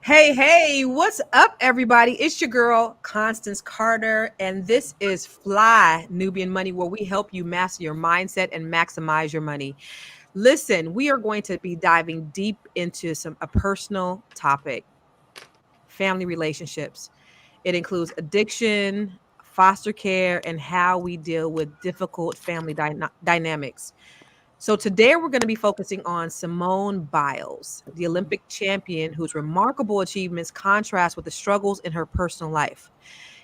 Hey, what's up, everybody? It's your girl, Constance Carter, and this is Fly Nubian Money, where we help you master your mindset and maximize your money. Listen, we are going to be diving deep into a personal topic, family relationships. It includes addiction, foster care, and how we deal with difficult family dynamics. So today we're going to be focusing on Simone Biles, the Olympic champion whose remarkable achievements contrast with the struggles in her personal life.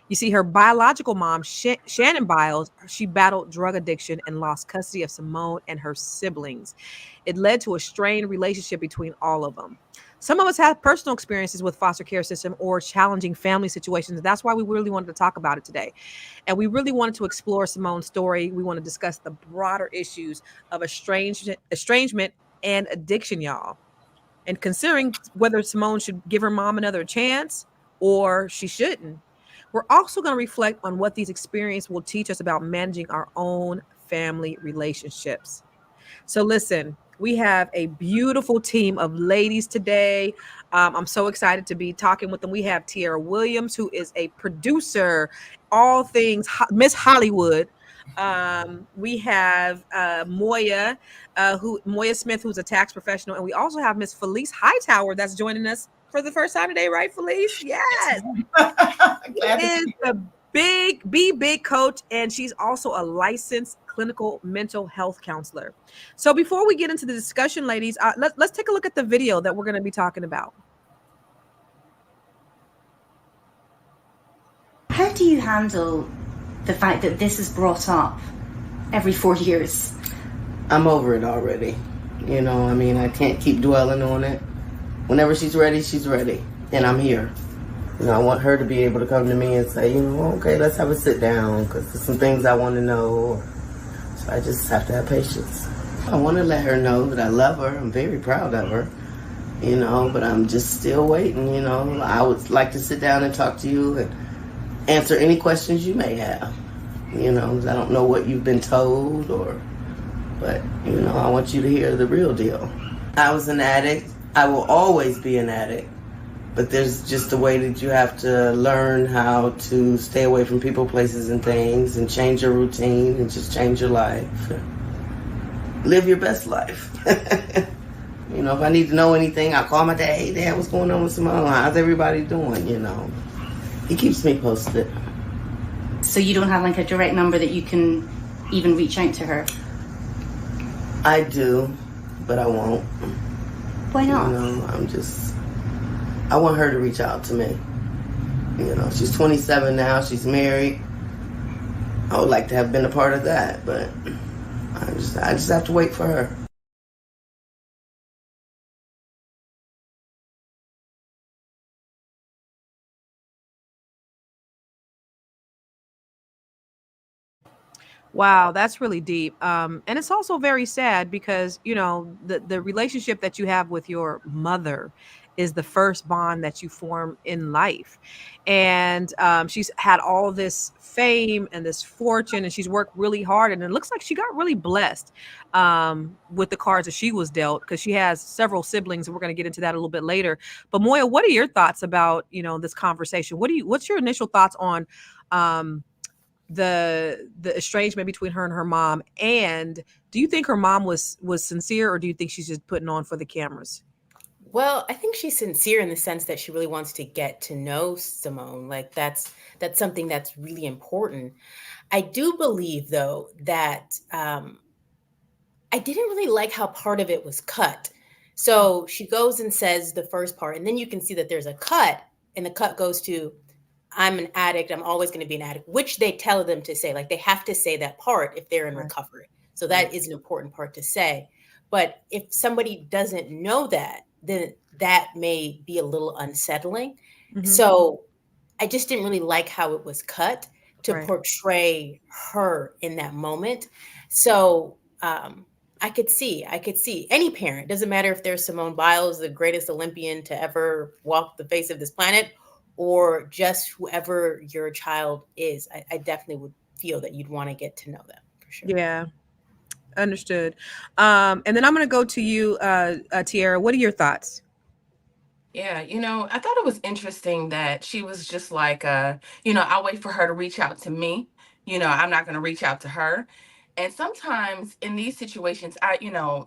You see, her biological mom, Shannon Biles, she battled drug addiction and lost custody of Simone and her siblings. It led to a strained relationship between all of them. Some of us have personal experiences with foster care system or challenging family situations. That's why we really wanted to talk about it today. And we really wanted to explore Simone's story. We want to discuss the broader issues of estrangement and addiction, y'all. And considering whether Simone should give her mom another chance or she shouldn't. We're also going to reflect on what these experiences will teach us about managing our own family relationships. So, listen, we have a beautiful team of ladies today. I'm so excited to be talking with them. We have Tierra Williams, who is a producer, all things Miss Hollywood. We have Moya Smith, who's a tax professional, and we also have Miss Felice Hightower that's joining us for the first time today, right, Felice? Yes. Glad to Is see the big coach, and she's also a licensed clinical mental health counselor. So before we get into the discussion, ladies, let's take a look at the video that we're going to be talking about. How do you handle the fact that this is brought up every 4 years? I'm over it already. I can't keep dwelling on it. Whenever she's ready, and I'm here. I want her to be able to come to me and say, okay, let's have a sit down because there's some things I want to know. So I just have to have patience. I want to let her know that I love her. I'm very proud of her, but I'm just still waiting, I would like to sit down and talk to you and answer any questions you may have. I don't know what you've been told but, I want you to hear the real deal. I was an addict. I will always be an addict. But there's just a way that you have to learn how to stay away from people, places, and things and change your routine and just change your life. Live your best life. If I need to know anything, I'll call my dad. Hey, Dad, what's going on with Simone? How's everybody doing? He keeps me posted. So you don't have like a direct number that you can even reach out to her? I do, but I won't. Why not? I want her to reach out to me. She's 27 now. She's married. I would like to have been a part of that, but I just have to wait for her. Wow, that's really deep. And it's also very sad because, the relationship that you have with your mother is the first bond that you form in life. And she's had all this fame and this fortune, and she's worked really hard. And it looks like she got really blessed with the cards that she was dealt because she has several siblings. And we're going to get into that a little bit later. But Moya, what are your thoughts about, this conversation? What's your initial thoughts on um, the estrangement between her and her mom, and do you think her mom was sincere, or do you think she's just putting on for the cameras? Well, I think she's sincere in the sense that she really wants to get to know Simone. Like that's something that's really important. I do believe though that I didn't really like how part of it was cut. So she goes and says the first part, and then you can see that there's a cut, and the cut goes to I'm an addict. I'm always going to be an addict, which they tell them to say. Like they have to say that part if they're in Right. recovery. So that is an important part to say. But if somebody doesn't know that, then that may be a little unsettling. Hmm. So I just didn't really like how it was cut to Right. portray her in that moment. So I could see any parent, doesn't matter if they're Simone Biles, the greatest Olympian to ever walk the face of this planet, or just whoever your child is. I definitely would feel that you'd want to get to know them for sure. Yeah, understood. And then I'm going to go to you, Tierra. What are your thoughts? Yeah, I thought it was interesting that she was just like, I'll wait for her to reach out to me. I'm not going to reach out to her. And sometimes in these situations,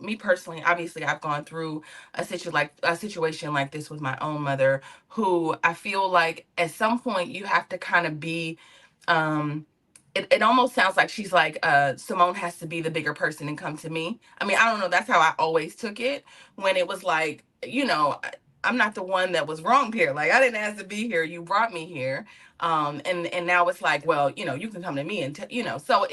me personally, obviously, I've gone through a situation like this with my own mother, who I feel like at some point you have to kind of be, um, it almost sounds like she's like, Simone has to be the bigger person and come to me. I mean, I don't know. That's how I always took it, when it was like, I'm not the one that was wronged here. Like, I didn't ask to be here. You brought me here. And now it's like, well, you can come to me and, so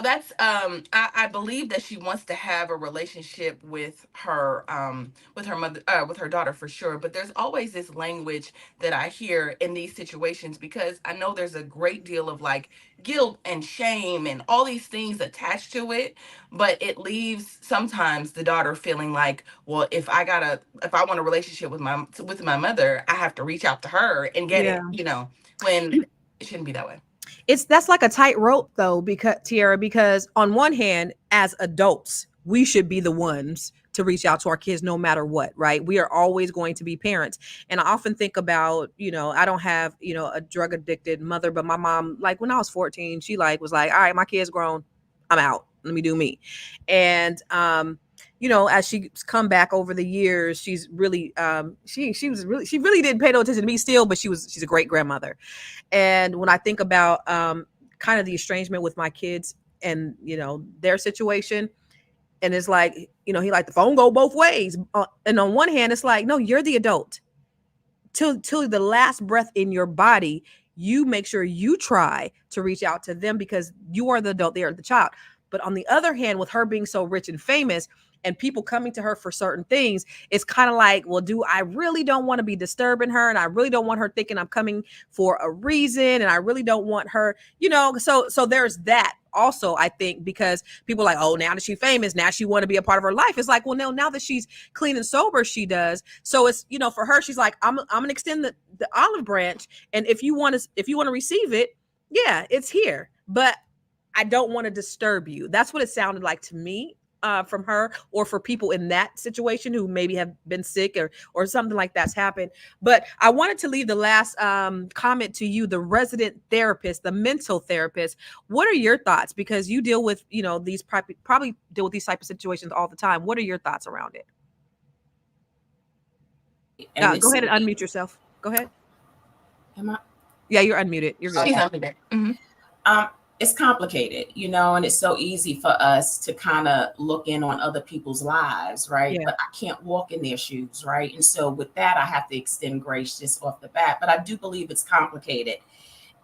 that's, I believe that she wants to have a relationship with her mother, with her daughter, for sure. But there's always this language that I hear in these situations, because I know there's a great deal of like guilt and shame and all these things attached to it. But it leaves sometimes the daughter feeling like, well, if I want a relationship with my mother, I have to reach out to her and get Yeah. it, when it shouldn't be that way. That's like a tightrope though, because Tiara, because on one hand, as adults, we should be the ones to reach out to our kids no matter what, right? We are always going to be parents. And I often think about, I don't have, a drug addicted mother, but my mom, like when I was 14, she like was like, all right, my kid's grown. I'm out. Let me do me. And as she's come back over the years, she's really she really didn't pay no attention to me still, but she's a great grandmother. And when I think about kind of the estrangement with my kids and, their situation, and it's like, he like the phone go both ways. And on one hand, it's like, no, you're the adult. Till the last breath in your body, you make sure you try to reach out to them because you are the adult, they are the child. But on the other hand, with her being so rich and famous and people coming to her for certain things, it's kind of like, well, do I really don't want to be disturbing her? And I really don't want her thinking I'm coming for a reason. And I really don't want her, so there's that also, I think, because people are like, oh, now that she's famous, now she want to be a part of her life. It's like, well, no, now that she's clean and sober, she does. So it's, for her, she's like, I'm gonna extend the olive branch. And if you want to receive it, yeah, it's here. But I don't want to disturb you. That's what it sounded like to me, from her, or for people in that situation who maybe have been sick or something like that's happened. But I wanted to leave the last comment to you, the resident therapist, the mental therapist. What are your thoughts? Because you deal with, these probably deal with these type of situations all the time. What are your thoughts around it? And Go ahead and unmute yourself. Go ahead. Am I? Yeah, you're unmuted. You're good. She's unmuted. Mm-hmm. It's complicated, and it's so easy for us to kind of look in on other people's lives, right? Yeah. But I can't walk in their shoes, right? And so with that, I have to extend grace just off the bat. But I do believe it's complicated.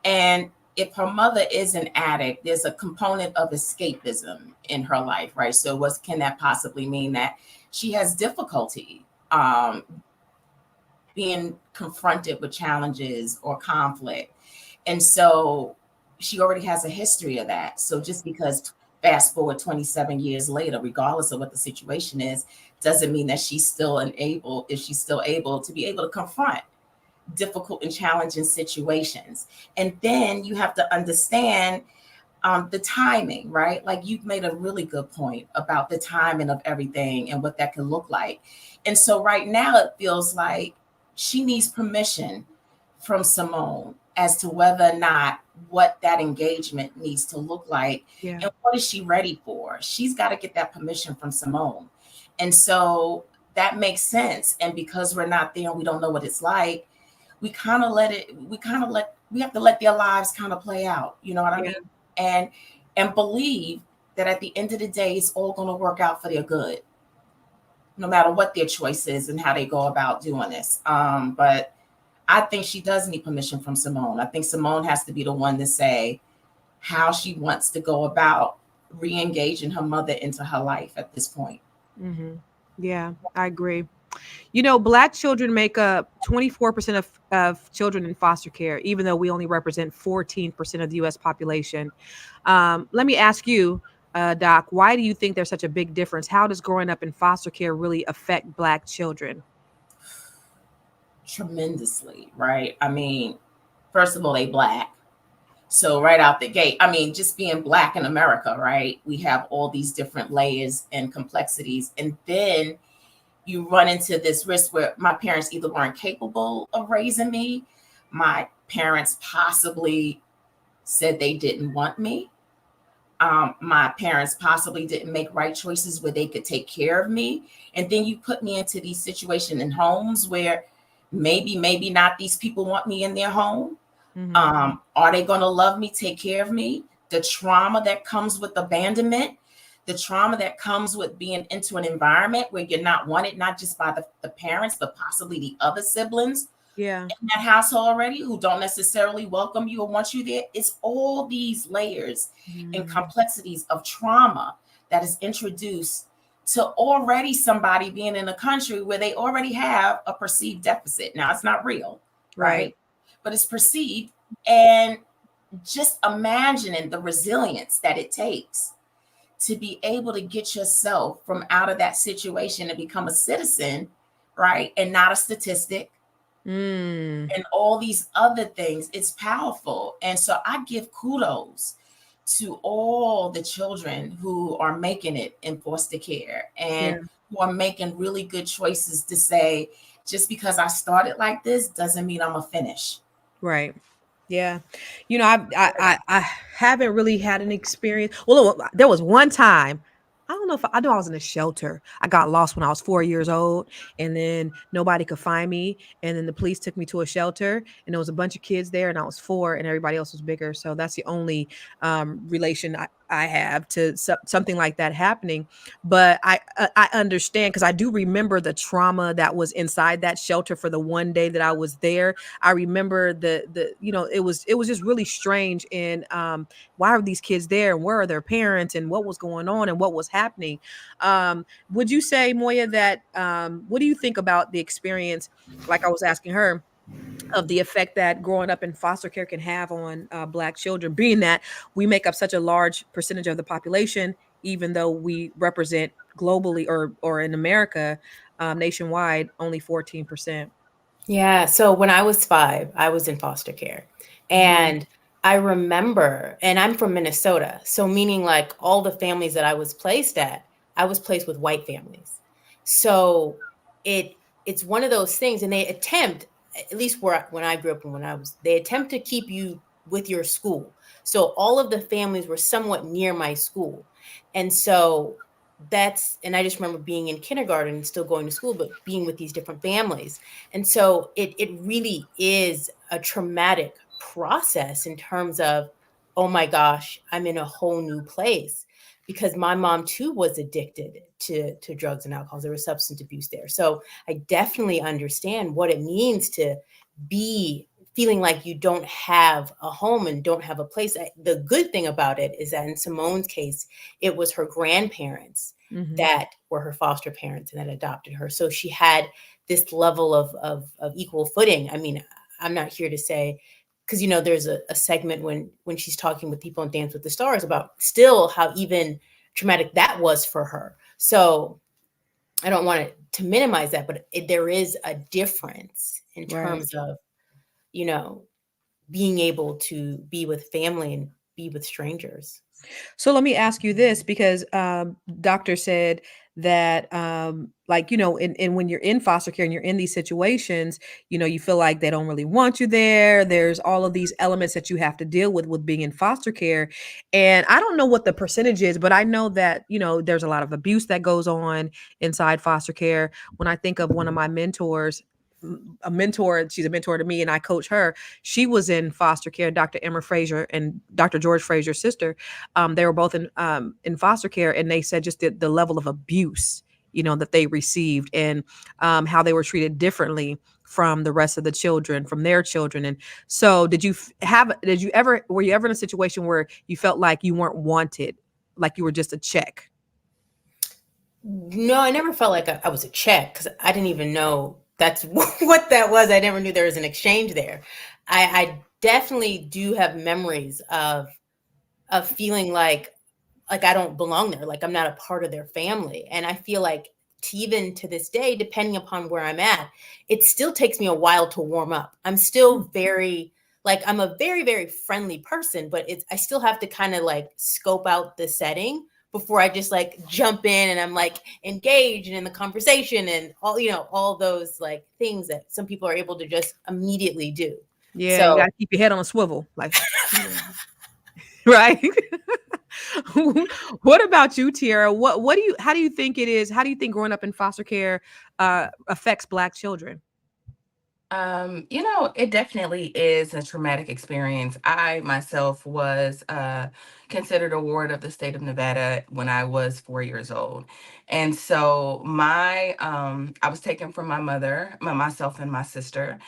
And if her mother is an addict, there's a component of escapism in her life, right? So what can that possibly mean? That she has difficulty being confronted with challenges or conflict. And so she already has a history of that. So just because fast forward 27 years later, regardless of what the situation is, doesn't mean that she's still able to be able to confront difficult and challenging situations. And then you have to understand the timing, right? Like you've made a really good point about the timing of everything and what that can look like. And so right now it feels like she needs permission from Simone as to whether or not what that engagement needs to look like. Yeah. And what is she ready for? She's got to get that permission from Simone. And so that makes sense. And because we're not there and we don't know what it's like, we have to let their lives kind of play out. You know what I mean? And believe that at the end of the day, it's all going to work out for their good, no matter what their choice is and how they go about doing this. But I think she does need permission from Simone. I think Simone has to be the one to say how she wants to go about re-engaging her mother into her life at this point. Mm-hmm. Yeah, I agree. Black children make up 24% of children in foster care, even though we only represent 14% of the U.S. population. Let me ask you, Doc, why do you think there's such a big difference? How does growing up in foster care really affect Black children? Tremendously, right? I mean, first of all, they Black. So right out the gate, I mean, just being Black in America, right? We have all these different layers and complexities. And then you run into this risk where my parents either weren't capable of raising me, my parents possibly said they didn't want me. My parents possibly didn't make right choices where they could take care of me. And then you put me into these situations in homes where maybe not these people want me in their home. Are they going to love me, take care of me? The trauma that comes with abandonment, the trauma that comes with being into an environment where you're not wanted, not just by the parents, but possibly the other siblings Yeah. in that household already who don't necessarily welcome you or want you there. It's all these layers and complexities of trauma that is introduced to already somebody being in a country where they already have a perceived deficit. Now, it's not real, right? But it's perceived. And just imagining the resilience that it takes to be able to get yourself from out of that situation and become a citizen, right? And not a statistic. And all these other things, it's powerful. And so I give kudos to all the children who are making it in foster care and who are making really good choices to say, just because I started like this doesn't mean I'm a finish. Right. Yeah. You know, I haven't really had an experience. Well, there was one time, I don't know if I know I was in a shelter. I got lost when I was 4 years old, and then nobody could find me. And then the police took me to a shelter, and there was a bunch of kids there, and I was 4, and everybody else was bigger. So that's the only relation I have to something like that happening. But I understand, because I do remember the trauma that was inside that shelter for the one day that I was there. I remember the it was just really strange. And why are these kids there, and where are their parents, and what was going on, and what was happening? Would you say, Moya, that what do you think about the experience, like I was asking her, of the effect that growing up in foster care can have on Black children, being that we make up such a large percentage of the population, even though we represent globally, or in America, nationwide, only 14%? Yeah. So when I was 5, I was in foster care. And I remember, and I'm from Minnesota. So meaning, like, all the families that I was placed at, I was placed with white families. So it's one of those things, and they attempt, at least when I grew up and they attempt to keep you with your school. So all of the families were somewhat near my school. And so and I just remember being in kindergarten and still going to school, but being with these different families. And so it really is a traumatic process in terms of, oh my gosh, I'm in a whole new place, because my mom too was addicted to drugs and alcohol. There was substance abuse there. So I definitely understand what it means to be feeling like you don't have a home and don't have a place. The good thing about it is that in Simone's case, it was her grandparents that were her foster parents and that adopted her. So she had this level of equal footing. I mean, I'm not here to say, because, there's a segment when she's talking with people on Dance with the Stars about still how even traumatic that was for her. So I don't want to minimize that, but there is a difference in terms of, being able to be with family and be with strangers. So let me ask you this, because doctor said that and when you're in foster care and you're in these situations, you feel like they don't really want you there. There's all of these elements that you have to deal with being in foster care. And I don't know what the percentage is, but I know that, there's a lot of abuse that goes on inside foster care. When I think of one of my mentors, she's a mentor to me, and I coach her. She was in foster care. Dr. Emma Frazier and Dr. George Frazier's sister, they were both in foster care, and they said just the level of abuse, that they received, and how they were treated differently from the rest of the children, from their children. And so were you ever in a situation where you felt like you weren't wanted, like you were just a check? No, I never felt like I was a check, because I didn't even know that's what that was. I never knew there was an exchange there. I definitely do have memories of feeling like I don't belong there, like I'm not a part of their family. And I feel like even to this day, depending upon where I'm at, it still takes me a while to warm up. I'm still I'm a very, very friendly person, but I still have to kind of like scope out the setting before I just like jump in and I'm like engaged and in the conversation and all, all those like things that some people are able to just immediately do. Yeah, you So gotta keep your head on a swivel, like, right? What about you, Tiara? What do you how do you think it is? How do you think growing up in foster care affects Black children? It definitely is a traumatic experience. I myself was considered a ward of the state of Nevada when I was 4 years old. And so I was taken from my mother, myself and my sister,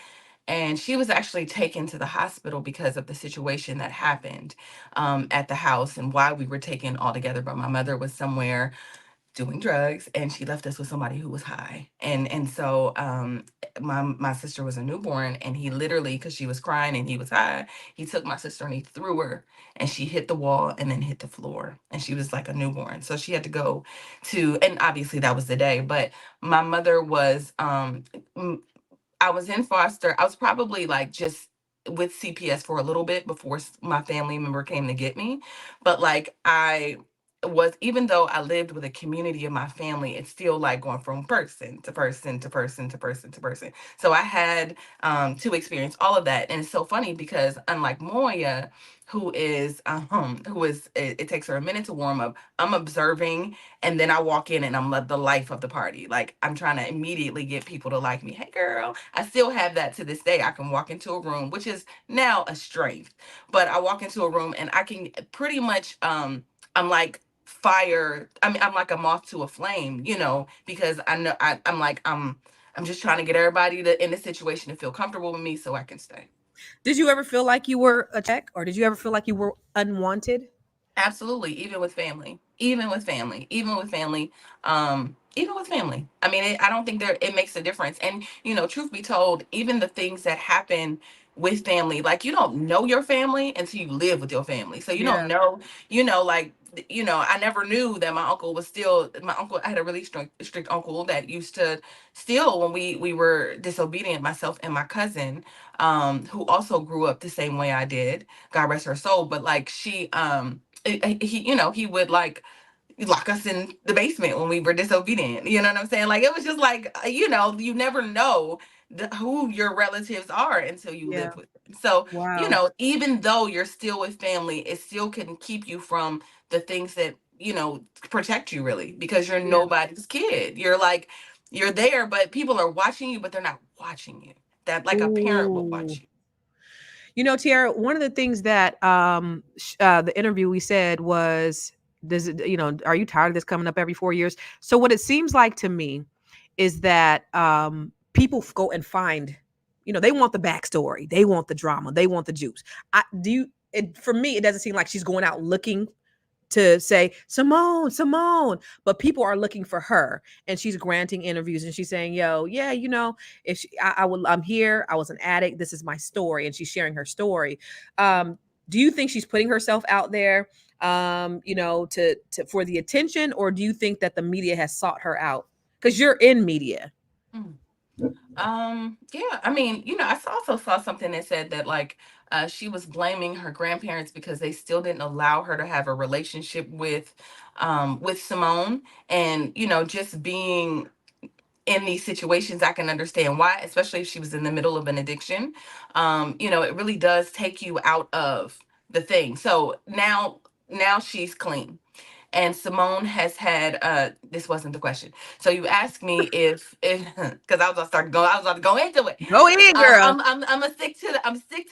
and she was actually taken to the hospital because of the situation that happened at the house and why we were taken all together. But my mother was somewhere doing drugs and she left us with somebody who was high, and so my sister was a newborn, and he literally, because she was crying and he was high, he took my sister and he threw her, and she hit the wall and then hit the floor, and she was like a newborn, so she had to go to, and obviously that was the day, but my mother was I was in foster. I was probably like just with CPS for a little bit before my family member came to get me. But like I was, even though I lived with a community of my family, it's still like going from person to person to person to person to person. So I had to experience all of that. And it's so funny because unlike Moya, it takes her a minute to warm up. I'm observing, and then I walk in and I'm the life of the party. Like I'm trying to immediately get people to like me. Hey girl, I still have that to this day. I can walk into a room, which is now a strength, but I walk into a room and I can pretty much I'm like fire. I mean, I'm like a moth to a flame, because I know I'm just trying to get everybody in the situation to feel comfortable with me so I can stay. Did you ever feel like you were a check, or did you ever feel like you were unwanted? Absolutely, even with family, even with family, even with family, even with family. I mean, I don't think it makes a difference. And truth be told, even the things that happen with family, like you don't know your family until you live with your family. So you don't Yeah. know, like I never knew that my uncle was still my uncle. I had a really strict uncle that used to steal when we were disobedient. Myself and my cousin, who also grew up the same way I did. God rest her soul. But like he would like lock us in the basement when we were disobedient. You know what I'm saying? Like it was just like you never know who your relatives are until you Yeah. live with them. So Wow. even though you're still with family, it still can keep you from the things that protect you really, because you're Yeah. nobody's kid. You're there, but people are watching you, but they're not watching you. That like a parent will Ooh. watch you. Tiara, one of the things that the interview we said was, does it, are you tired of this coming up every 4 years? So what it seems like to me is that people go and find, they want the backstory, they want the drama, they want the juice. For me, it doesn't seem like she's going out looking to say Simone, Simone, but people are looking for her, and she's granting interviews, and she's saying, "Yo, yeah, if I'm here, I was an addict. This is my story," and she's sharing her story. Do you think she's putting herself out there, to for the attention, or do you think that the media has sought her out? Because you're in media. Mm. Yeah, I mean, I also saw something that said that like she was blaming her grandparents because they still didn't allow her to have a relationship with Simone, and just being in these situations, I can understand why, especially if she was in the middle of an addiction. It really does take you out of the thing. So now she's clean. And Simone has had this wasn't the question. So you asked me if because I was about to go into it. Go ahead, girl. I'm gonna stick to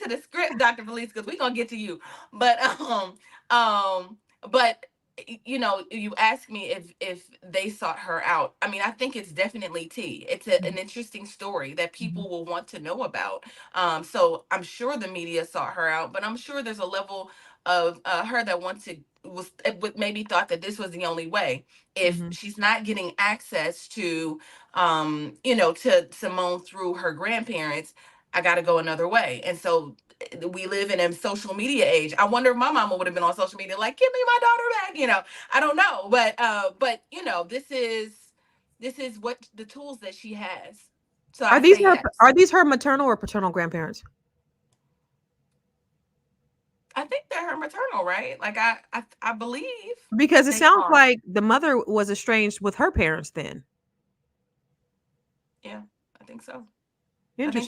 the script, Dr. Felice, because we're gonna get to you. But um but you asked me if they sought her out. I mean, I think it's definitely tea. It's an interesting story that people will want to know about. So I'm sure the media sought her out, but I'm sure there's a level of her that wants to maybe thought that this was the only way. If Mhm. she's not getting access to to Simone through her grandparents, I got to go another way. And so we live in a social media age. I wonder if my mama would have been on social media like, give me my daughter back. I don't know, but this is what the tools that she has. So Are I these say her yes. are these her maternal or paternal grandparents? I think they're at her maternal, right? Like I believe Because it they sounds are. like the mother was estranged with her parents then. Yeah, I think so. I think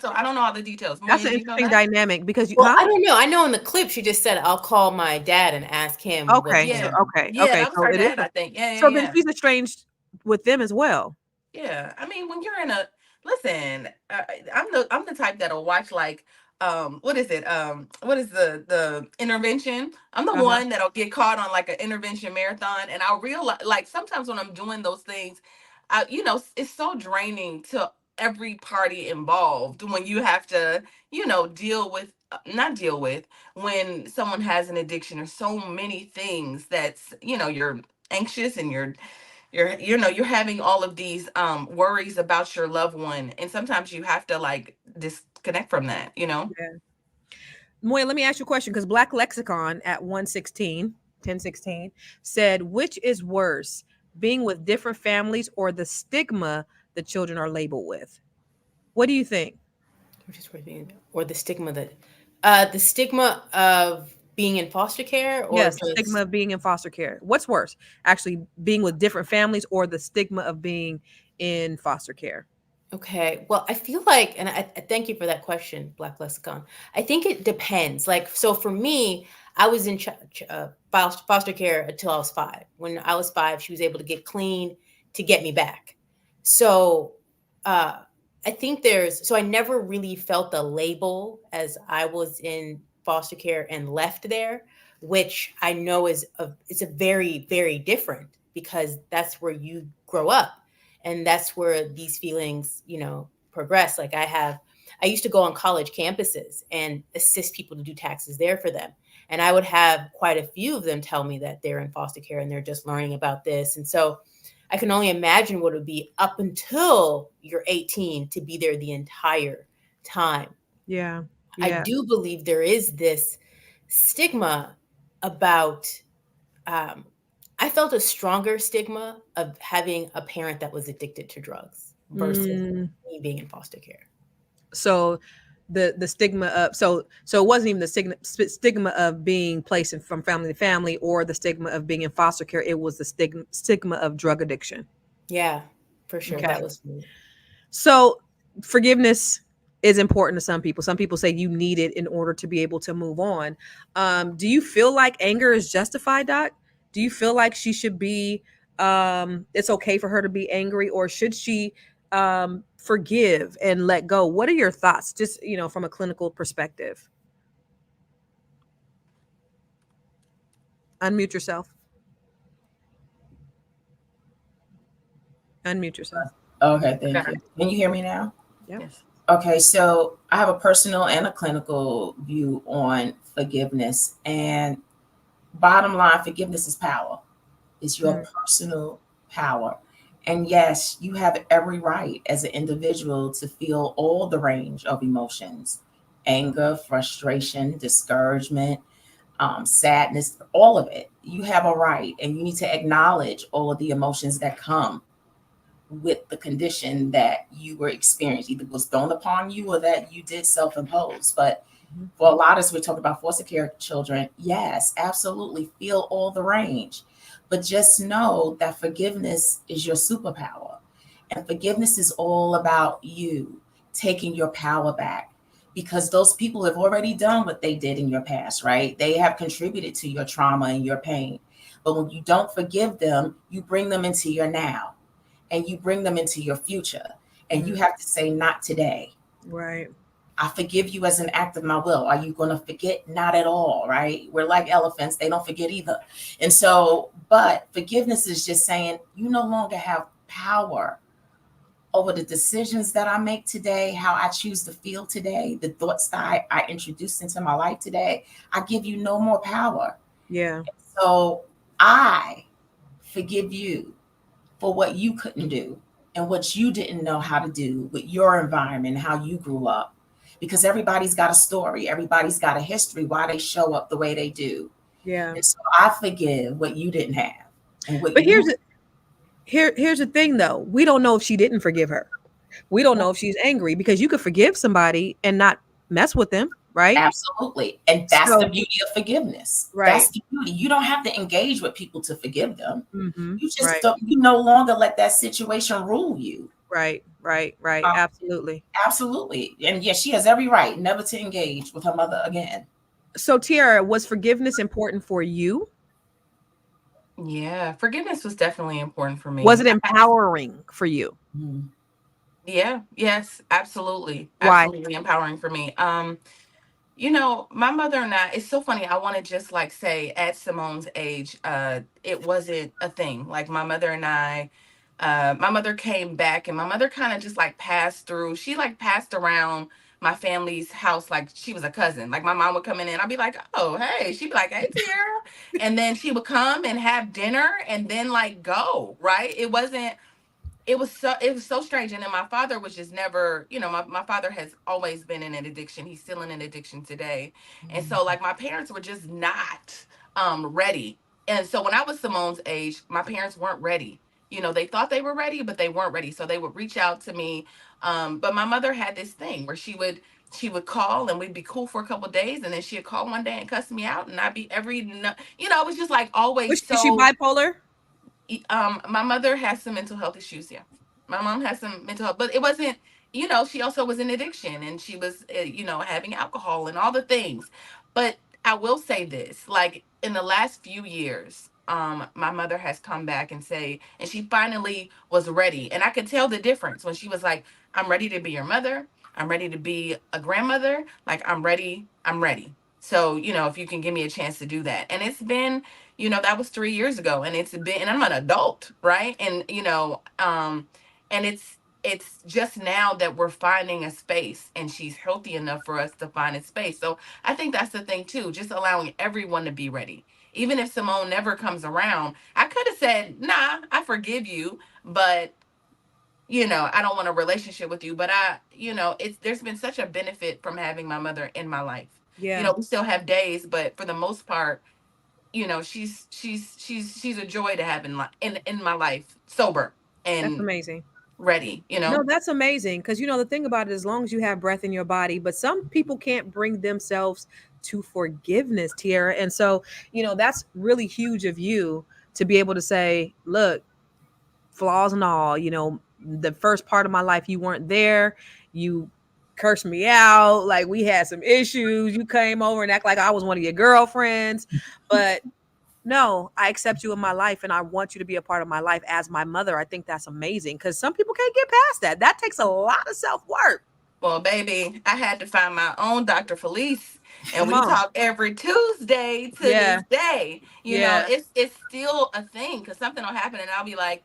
so. Interesting. I don't know all the details. That's Moya, an do you know interesting that? dynamic because you, Well, huh? I don't know. I know in the clip she just said, "I'll call my dad and ask him what's Okay. going So Yeah. on." Yeah, okay. that was So her it is. dad, I think. Yeah, yeah, So then yeah. she's estranged with them as well. Yeah, I mean, when you're in a listen, I'm the type that'll watch like what is it what is the intervention? I'm the Uh-huh. one that'll get caught on like an intervention marathon, and I'll realize like sometimes when I'm doing those things, it's so draining to every party involved when you have to deal with not deal with when someone has an addiction or so many things that's you're anxious and you're having all of these worries about your loved one, and sometimes you have to like disconnect from that. Yeah. Moya, let me ask you a question because Black Lexicon at 1016 said, which is worse, being with different families or the stigma the children are labeled with? What do you think? Which is worth being, or the stigma of being in foster care, or Yes, the stigma just of being in foster care. What's worse, actually being with different families or the stigma of being in foster care? okay. Well, I feel like, and I thank you for that question, Black Lexicon. I think it depends. Like, so for me, I was in foster care until I was 5. When I was 5, she was able to get clean to get me back. So, uh, I think so I never really felt the label as I was in foster care and left there, which I know it's a very, very different, because that's where you grow up, and that's where these feelings progress. Like I used to go on college campuses and assist people to do taxes there for them, and I would have quite a few of them tell me that they're in foster care and they're just learning about this. And so I can only imagine what it would be up until you're 18 to be there the entire time. Yeah. I Yeah. do believe there is this stigma about, um, I felt a stronger stigma of having a parent that was addicted to drugs versus Mm, me being in foster care. so the stigma of, so it wasn't even the stigma of being placed from family to family or the stigma of being in foster care. It was the stigma of drug addiction. Yeah, for sure. Okay. That was me. So forgiveness is important to some people. Some people say you need it in order to be able to move on. Do you feel like anger is justified, Doc? Do you feel like she should be, it's okay for her to be angry, or should she forgive and let go? What are your thoughts, just, from a clinical perspective? Unmute yourself. Unmute yourself. Okay, thank Got you. it. Can you hear me now? Yep. Yes. Okay, so I have a personal and a clinical view on forgiveness. And bottom line, forgiveness is power. It's your Mm. personal power. And yes, you have every right as an individual to feel all the range of emotions: anger, frustration, discouragement, sadness, all of it. You have a right, and you need to acknowledge all of the emotions that come with the condition that you were experiencing, either was thrown upon you or that you did self-impose. But Mhm. for a lot of us, we talk about foster care children. Yes, absolutely, feel all the range, but just know that forgiveness is your superpower, and forgiveness is all about you taking your power back, because those people have already done what they did in your past, right? They have contributed to your trauma and your pain. But when you don't forgive them, you bring them into your now, and you bring them into your future. And you Mm. have to say, not today. Right. I forgive you as an act of my will. Are you going to forget? Not at all, right? We're like elephants. They don't forget either. And so, but forgiveness is just saying you no longer have power over the decisions that I make today, how I choose to feel today, the thoughts that I introduced into my life today. I give you no more power. Yeah. So I forgive you for what you couldn't do and what you didn't know how to do with your environment, how you grew up. Because everybody's got a story, everybody's got a history why they show up the way they do. Yeah. And so I forgive what you didn't have and what But you. here's the thing though. We don't know if she didn't forgive her. We don't know if she's angry, because you could forgive somebody and not mess with them. right? Absolutely. And that's the So, beauty of forgiveness. right. That's the beauty. You don't have to engage with people to forgive them. Mm-hmm. You just Right. don't, you no longer let that situation rule you. Right. Right. Right. Um, Absolutely. absolutely. And yes, she has every right never to engage with her mother again. So, Tiara, was forgiveness important for you? Yeah, forgiveness was definitely important for Was me. it empowering for you? Mhm. Yeah, yes, absolutely. Why? Absolutely empowering for me. My mother and I, it's so funny. I want to just like say at Simone's age, it wasn't a thing. Like my mother and I, my mother came back and my mother kind of just like passed through. She like passed around my family's house like she was a cousin. Like my mom would come in and I'd be like, oh, hey. She'd be like, hey, Tierra. And then she would come and have dinner and then like go, right? It was so strange. And then my father was just never, my father has always been in an addiction. He's still in an addiction today. And so like my parents were just not ready. And so when I was Simone's age, my parents weren't ready. They thought they were ready, but they weren't ready. So they would reach out to me. But my mother had this thing where she would call and we'd be cool for a couple of days, and then she'd call one day and cuss me out, and I'd be it was just like always Is she so. bipolar? My mother has some mental health issues. Yeah, my mom has some mental health, but it wasn't. She also was in addiction, and she was, having alcohol and all the things. But I will say this: like in the last few years, my mother has come back and she finally was ready, and I could tell the difference when she was like, "I'm ready to be your mother. I'm ready to be a grandmother. Like I'm ready. I'm ready." So, if you can give me a chance to do that. And it's been, that was 3 years ago, and and I'm an adult, right? And it's just now that we're finding a space, and she's healthy enough for us to find a space. So I think that's the thing too, just allowing everyone to be ready. Even if Simone never comes around, I could have said, nah, I forgive you, but I don't want a relationship with you. But there's been such a benefit from having my mother in my life. Yeah, We still have days, but for the most part, she's a joy to have in my life, sober that's and amazing. ready. No, that's amazing because the thing about it, as long as you have breath in your body, but some people can't bring themselves to forgiveness, Tiara. And so, that's really huge of you to be able to say, look, flaws and all, the first part of my life, you weren't there. You cursed me out. Like we had some issues. You came over and act like I was one of your girlfriends. But no, I accept you in my life and I want you to be a part of my life as my mother. I think that's amazing because some people can't get past that. That takes a lot of self work. Well, baby, I had to find my own Dr. Felice, and Come we on. talk every Tuesday to Yeah. this day. Yeah. It's still a thing because something will happen, and I'll be like,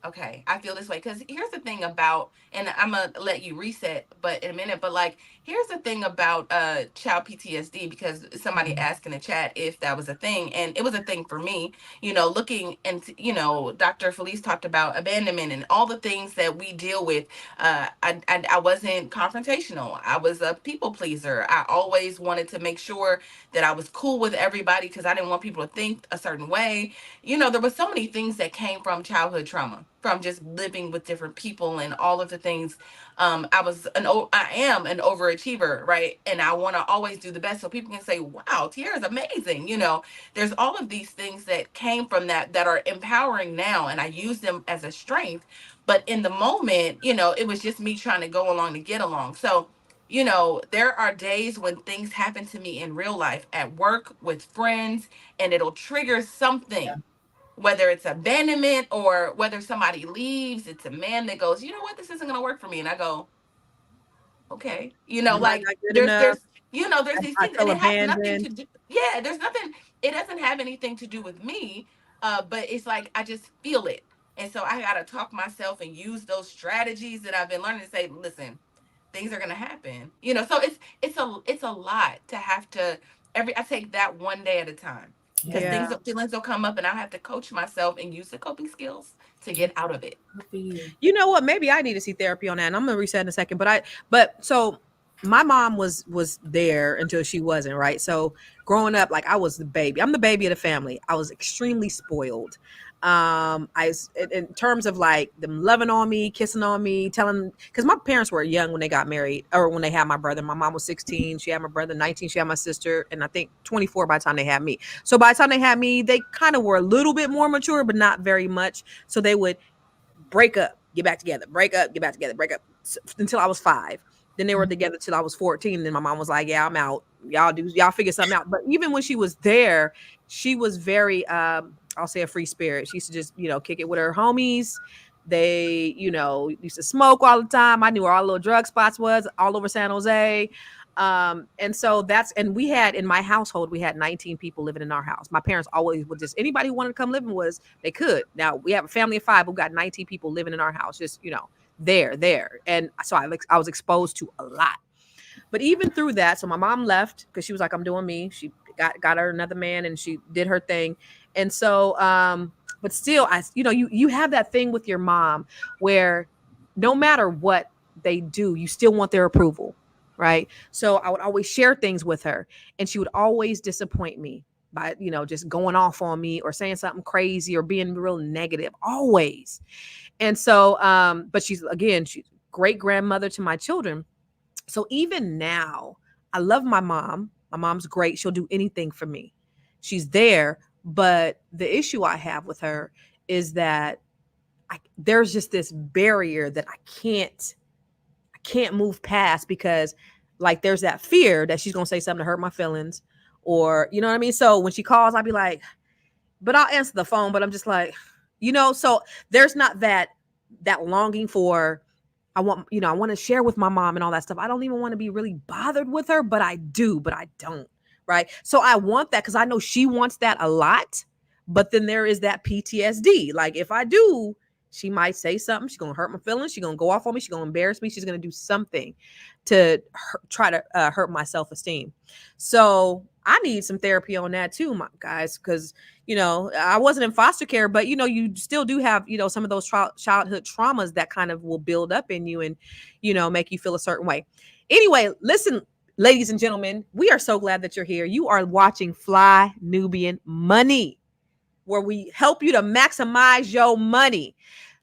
okay, I feel this way. Because here's the thing about, and I'm gonna let you reset, but in a minute. But like, here's the thing about child PTSD, because somebody asked in the chat if that was a thing, and it was a thing for me. Looking and Dr. Felice talked about abandonment and all the things that we deal with. I wasn't confrontational. I was a people pleaser. I always wanted to make sure that I was cool with everybody because I didn't want people to think a certain way. There was so many things that came from childhood trauma, from just living with different people and all of the things. I am an overachiever, right? And I want to always do the best so people can say, wow, Tiara's amazing. There's all of these things that came from that are empowering now, and I use them as a strength. But in the moment, it was just me trying to go along to get along. So, there are days when things happen to me in real life, at work, with friends, and it'll trigger Yeah. something, whether it's abandonment or whether somebody leaves. It's a man that goes, you know what, this isn't going to work for me. And I go, okay. You might Like not good there's, enough. there's, there's these I things, and feel it has nothing abandoned. to do. Yeah, there's nothing, it doesn't have anything to do with me. But it's like, I just feel it. And so I got to talk myself and use those strategies that I've been learning to say, listen, things are going to happen. So it's a lot to have to, I take that one day at a time, because Yeah. Yeah. feelings will come up, and I'll have to coach myself and use the coping skills to get out of it. Good for you. You know what? Maybe I need to see therapy on that. And I'm gonna reset in a second. But so my mom was there until she wasn't, right? So growing up, like I was the baby. I'm the baby of the family. I was extremely spoiled. In terms of like them loving on me, kissing on me, telling, because my parents were young when they got married, or when they had my brother. My mom was 16, she had my brother 19, she had my sister, and I think 24 by the time they had me. So by the time they had me, they kind of were a little bit more mature, but not very much. So they would break up, get back together, break up, get back together, break up, until I was 5. Then they were together till I was 14. And then my mom was like, yeah, I'm out. Y'all figure something out. But even when she was there, she was very, I'll say, a free spirit. She used to just, kick it with her homies. They, used to smoke all the time. I knew where all the little drug spots was all over San Jose. And so and we had, in my household, we had 19 people living in our house. My parents always would just, anybody who wanted to come live was, they could. Now we have a family of 5 who got 19 people living in our house, just, there. And so I was exposed to a lot. But even through that, so my mom left because she was like, I'm doing me. She got her another man and she did her thing. And so, but still, you have that thing with your mom where no matter what they do, you still want their approval. Right. So I would always share things with her, and she would always disappoint me by, just going off on me or saying something crazy or being real negative, always. And so, but she's great grandmother to my children. So even now, I love my mom. My mom's great. She'll do anything for me. She's there. But the issue I have with her is that there's just this barrier that I can't move past, because like there's that fear that she's going to say something to hurt my feelings, or, you know what I mean? So when she calls, I'll be like, but I'll answer the phone, but I'm just like, so there's not that longing for, I want to share with my mom and all that stuff. I don't even want to be really bothered with her, but I do, but I don't. Right. So I want that because I know she wants that a lot. But then there is that PTSD. Like if I do, she might say something. She's going to hurt my feelings. She's going to go off on me. She's going to embarrass me. She's going to do something to try to hurt my self-esteem. So I need some therapy on that too, my guys, because, I wasn't in foster care, but, you still do have, some of those childhood traumas that kind of will build up in you and, make you feel a certain way. Anyway, listen, ladies and gentlemen, we are so glad that you're here. You are watching Fly Nubian Money, where we help you to maximize your money.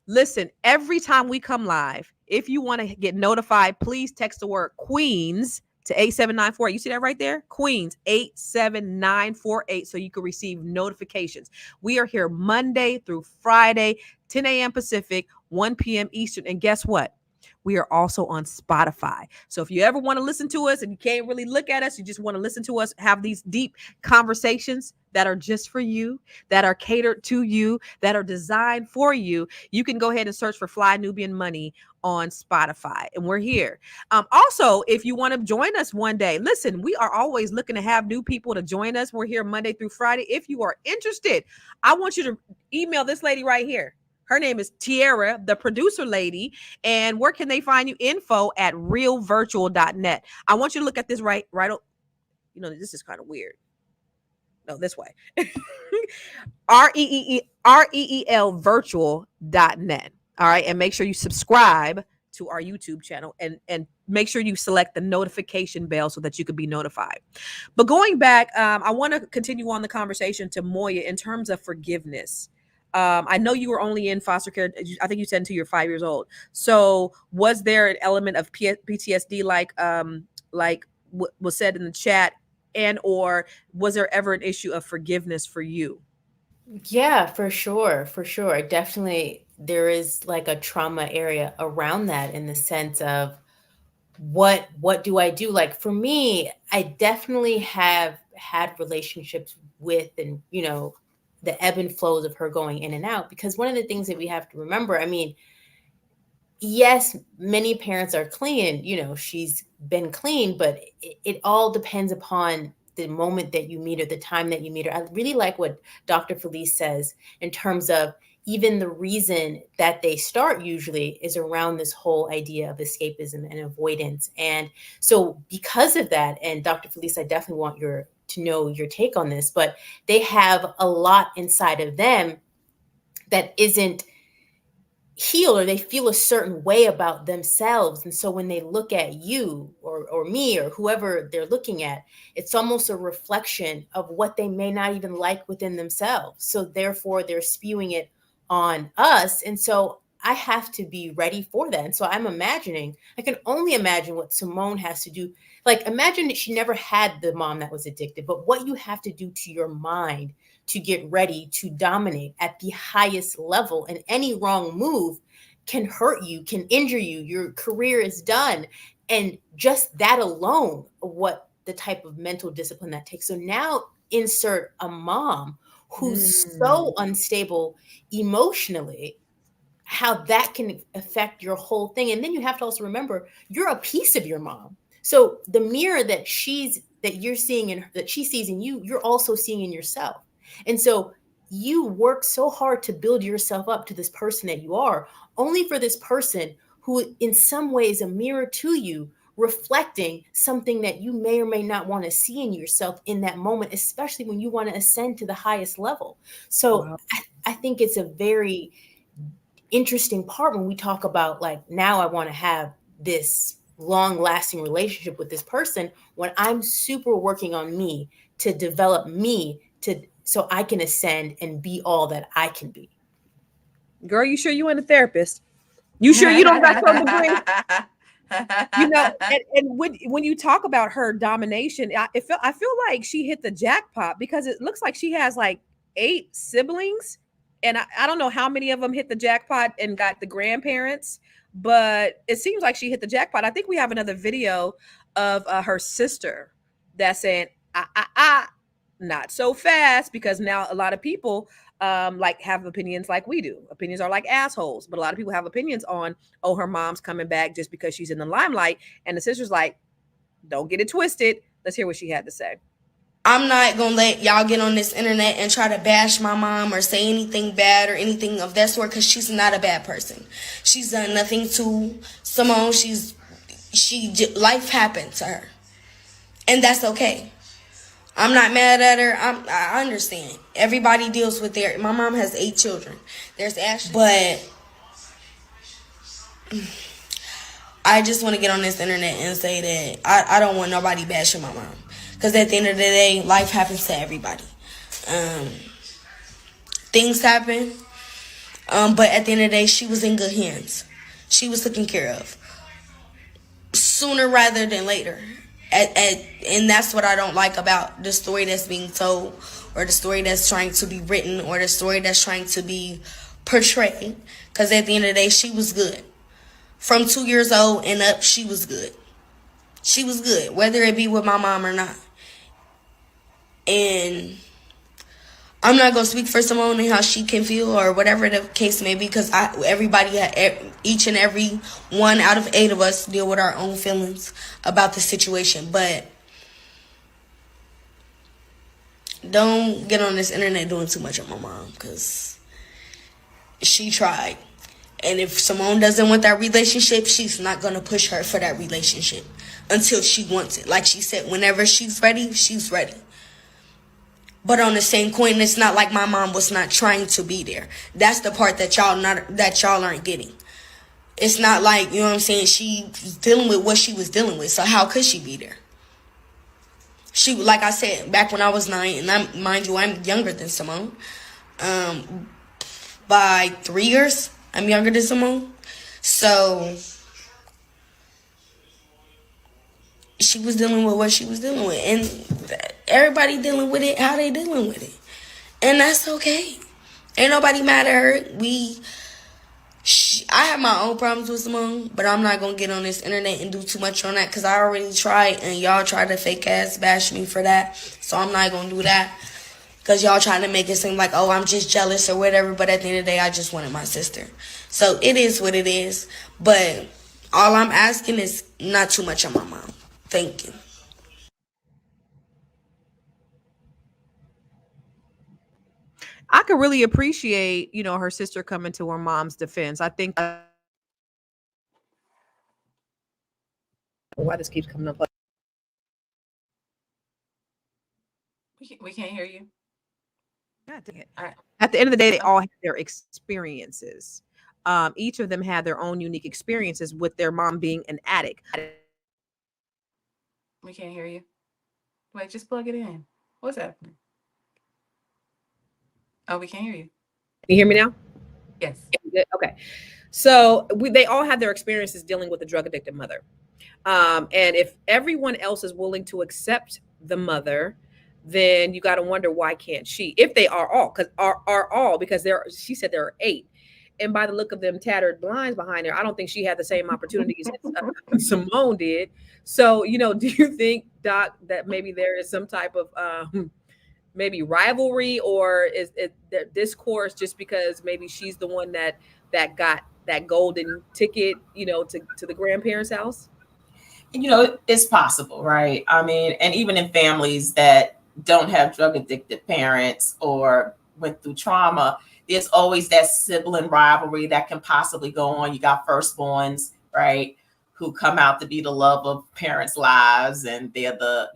Listen, every time we come live, if you want to get notified, please text the word Queens to 87948. You see that right there? Queens 87948, so you can receive notifications. We are here Monday through Friday, 10 a.m. Pacific, 1 p.m. Eastern. And guess what? We are also on Spotify. So if you ever want to listen to us and you can't really look at us, you just want to listen to us have these deep conversations that are just for you, that are catered to you, that are designed for you, you can go ahead and search for Fly Nubian Money on Spotify. And we're here. Also, if you want to join us one day, listen, we are always looking to have new people to join us. We're here Monday through Friday. If you are interested, I want you to email this lady right here. Her name is Tiara, the producer lady. And where can they find you? info@realvirtual.net. I want you to look at this right. This is kind of weird. No, this way. REEL virtual.net. All right. And make sure you subscribe to our YouTube channel and make sure you select the notification bell so that you can be notified. But going back, I want to continue on the conversation to Moya in terms of forgiveness. I know you were only in foster care. I think you said until you're 5 years old. So was there an element of PTSD like what was said in the chat, and or was there ever an issue of forgiveness for you? Yeah, for sure. For sure. Definitely there is like a trauma area around that, in the sense of what do I do? Like for me, I definitely have had relationships with, and the ebb and flows of her going in and out, because one of the things that we have to remember, I mean, yes, many parents are clean, she's been clean, but it all depends upon the moment that you meet her, the time that you meet her. I really like what Dr. Felice says in terms of even the reason that they start usually is around this whole idea of escapism and avoidance. And so because of that, and Dr. Felice, I definitely want to know your take on this, but they have a lot inside of them that isn't healed, or they feel a certain way about themselves. And so when they look at you or me or whoever they're looking at, it's almost a reflection of what they may not even like within themselves. So therefore they're spewing it on us. And so I have to be ready for that. And so I can only imagine what Simone has to do. Like, imagine that she never had the mom that was addicted, but what you have to do to your mind to get ready to dominate at the highest level. And any wrong move can hurt you, can injure you. Your career is done. And just that alone, what the type of mental discipline that takes. So now insert a mom who's so unstable emotionally, how that can affect your whole thing. And then you have to also remember you're a piece of your mom. So the mirror that you're seeing and that she sees in you, you're also seeing in yourself. And so you work so hard to build yourself up to this person that you are, only for this person who in some way is a mirror to you, reflecting something that you may or may not want to see in yourself in that moment, especially when you want to ascend to the highest level. So Wow. I think it's a very interesting part when we talk about, like, now I want to have this long lasting relationship with this person, when I'm super working on me to develop me so I can ascend and be all that I can be. Girl, you sure you ain't a therapist? You sure you don't got some degree? And when you talk about her domination, I feel like she hit the jackpot, because it looks like she has like 8 siblings, and I don't know how many of them hit the jackpot and got the grandparents, but it seems like she hit the jackpot. I think we have another video of her sister that's saying, not so fast, because now a lot of people like have opinions like we do. Opinions are like assholes, but a lot of people have opinions on, oh, her mom's coming back just because she's in the limelight. And the sister's like, don't get it twisted. Let's hear what she had to say. I'm not going to let y'all get on this internet and try to bash my mom or say anything bad or anything of that sort, because she's not a bad person. She's done nothing to Simone. Life happened to her, and that's okay. I'm not mad at her. I understand. Everybody deals with my mom has 8 children. There's Ashley. But I just want to get on this internet and say that I don't want nobody bashing my mom. Because at the end of the day, life happens to everybody. Things happen. But at the end of the day, she was in good hands. She was taken care of. Sooner rather than later. And that's what I don't like about the story that's being told, or the story that's trying to be written, or the story that's trying to be portrayed. Because at the end of the day, she was good. From 2 years old and up, she was good. She was good, whether it be with my mom or not. And I'm not going to speak for Simone and how she can feel or whatever the case may be, because each and every one out of 8 of us deal with our own feelings about the situation. But don't get on this internet doing too much of my mom, because she tried. And if Simone doesn't want that relationship, she's not going to push her for that relationship until she wants it. Like she said, whenever she's ready, she's ready. But on the same coin, it's not like my mom was not trying to be there. That's the part that y'all aren't getting. It's not like, you know what I'm saying, she was dealing with what she was dealing with. So how could she be there? She, like I said, back when I was 9, and mind you, I'm younger than Simone. By 3 years, I'm younger than Simone. So she was dealing with what she was dealing with. And everybody dealing with it how they dealing with it. And that's okay. Ain't nobody mad at her. I have my own problems with Simone, but I'm not going to get on this internet and do too much on that, because I already tried, and y'all tried to fake ass bash me for that. So I'm not going to do that, because y'all trying to make it seem like, oh, I'm just jealous or whatever. But at the end of the day, I just wanted my sister. So it is what it is. But all I'm asking is not too much on my mom. Thank you. I could really appreciate, her sister coming to her mom's defense. I think why this keeps coming up. We can't hear you. God dang it. All right. At the end of the day, they all have their experiences. Each of them had their own unique experiences with their mom being an addict. We can't hear you. Wait, just plug it in. What's happening? Oh, we can't hear you. Can you hear me now? Yes. Okay. So they all had their experiences dealing with a drug addicted mother. And if everyone else is willing to accept the mother, then you got to wonder why can't she? If they are all, because are all, because she said there are 8. And by the look of them tattered blinds behind her, I don't think she had the same opportunities as Simone did. So, do you think, Doc, that maybe there is some type of maybe rivalry, or is it that discourse just because maybe she's the one that got that golden ticket, to the grandparents' house? It's possible, right? I mean, and even in families that don't have drug addicted parents or went through trauma, there's always that sibling rivalry that can possibly go on. You got firstborns, right, who come out to be the love of parents' lives, and they're the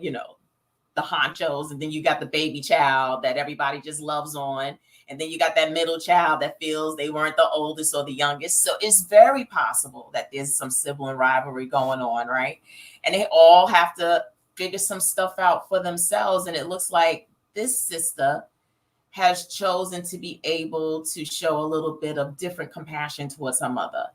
honchos, and then you got the baby child that everybody just loves on, and then you got that middle child that feels they weren't the oldest or the youngest. So it's very possible that there's some sibling rivalry going on, right? And they all have to figure some stuff out for themselves. And it looks like this sister has chosen to be able to show a little bit of different compassion towards her mother.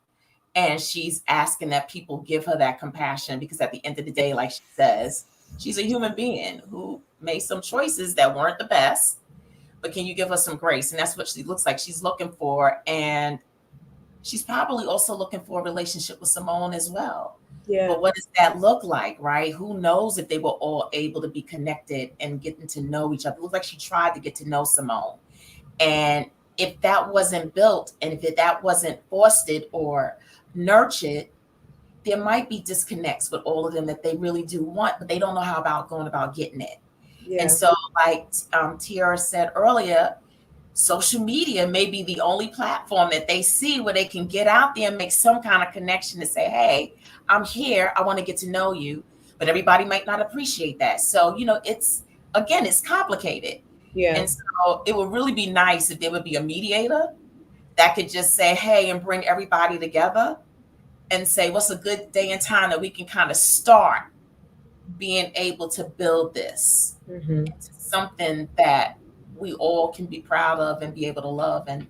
And she's asking that people give her that compassion, because at the end of the day, like she says, she's a human being who made some choices that weren't the best, but can you give her some grace? And that's what she looks like she's looking for. And she's probably also looking for a relationship with Simone as well. Yeah. But what does that look like, right? Who knows if they were all able to be connected and getting to know each other? It looks like she tried to get to know Simone. And if that wasn't built, and if that wasn't fostered or nurtured, there might be disconnects with all of them that they really do want, but they don't know how about going about getting it. Yeah. And so, like Tiara said earlier, social media may be the only platform that they see where they can get out there and make some kind of connection to say, hey, I'm here, I want to get to know you. But everybody might not appreciate that. So, it's complicated. Yeah. And so it would really be nice if there would be a mediator that could just say, hey, and bring everybody together and say, what's a good day and time that we can kind of start being able to build this into something that we all can be proud of and be able to love and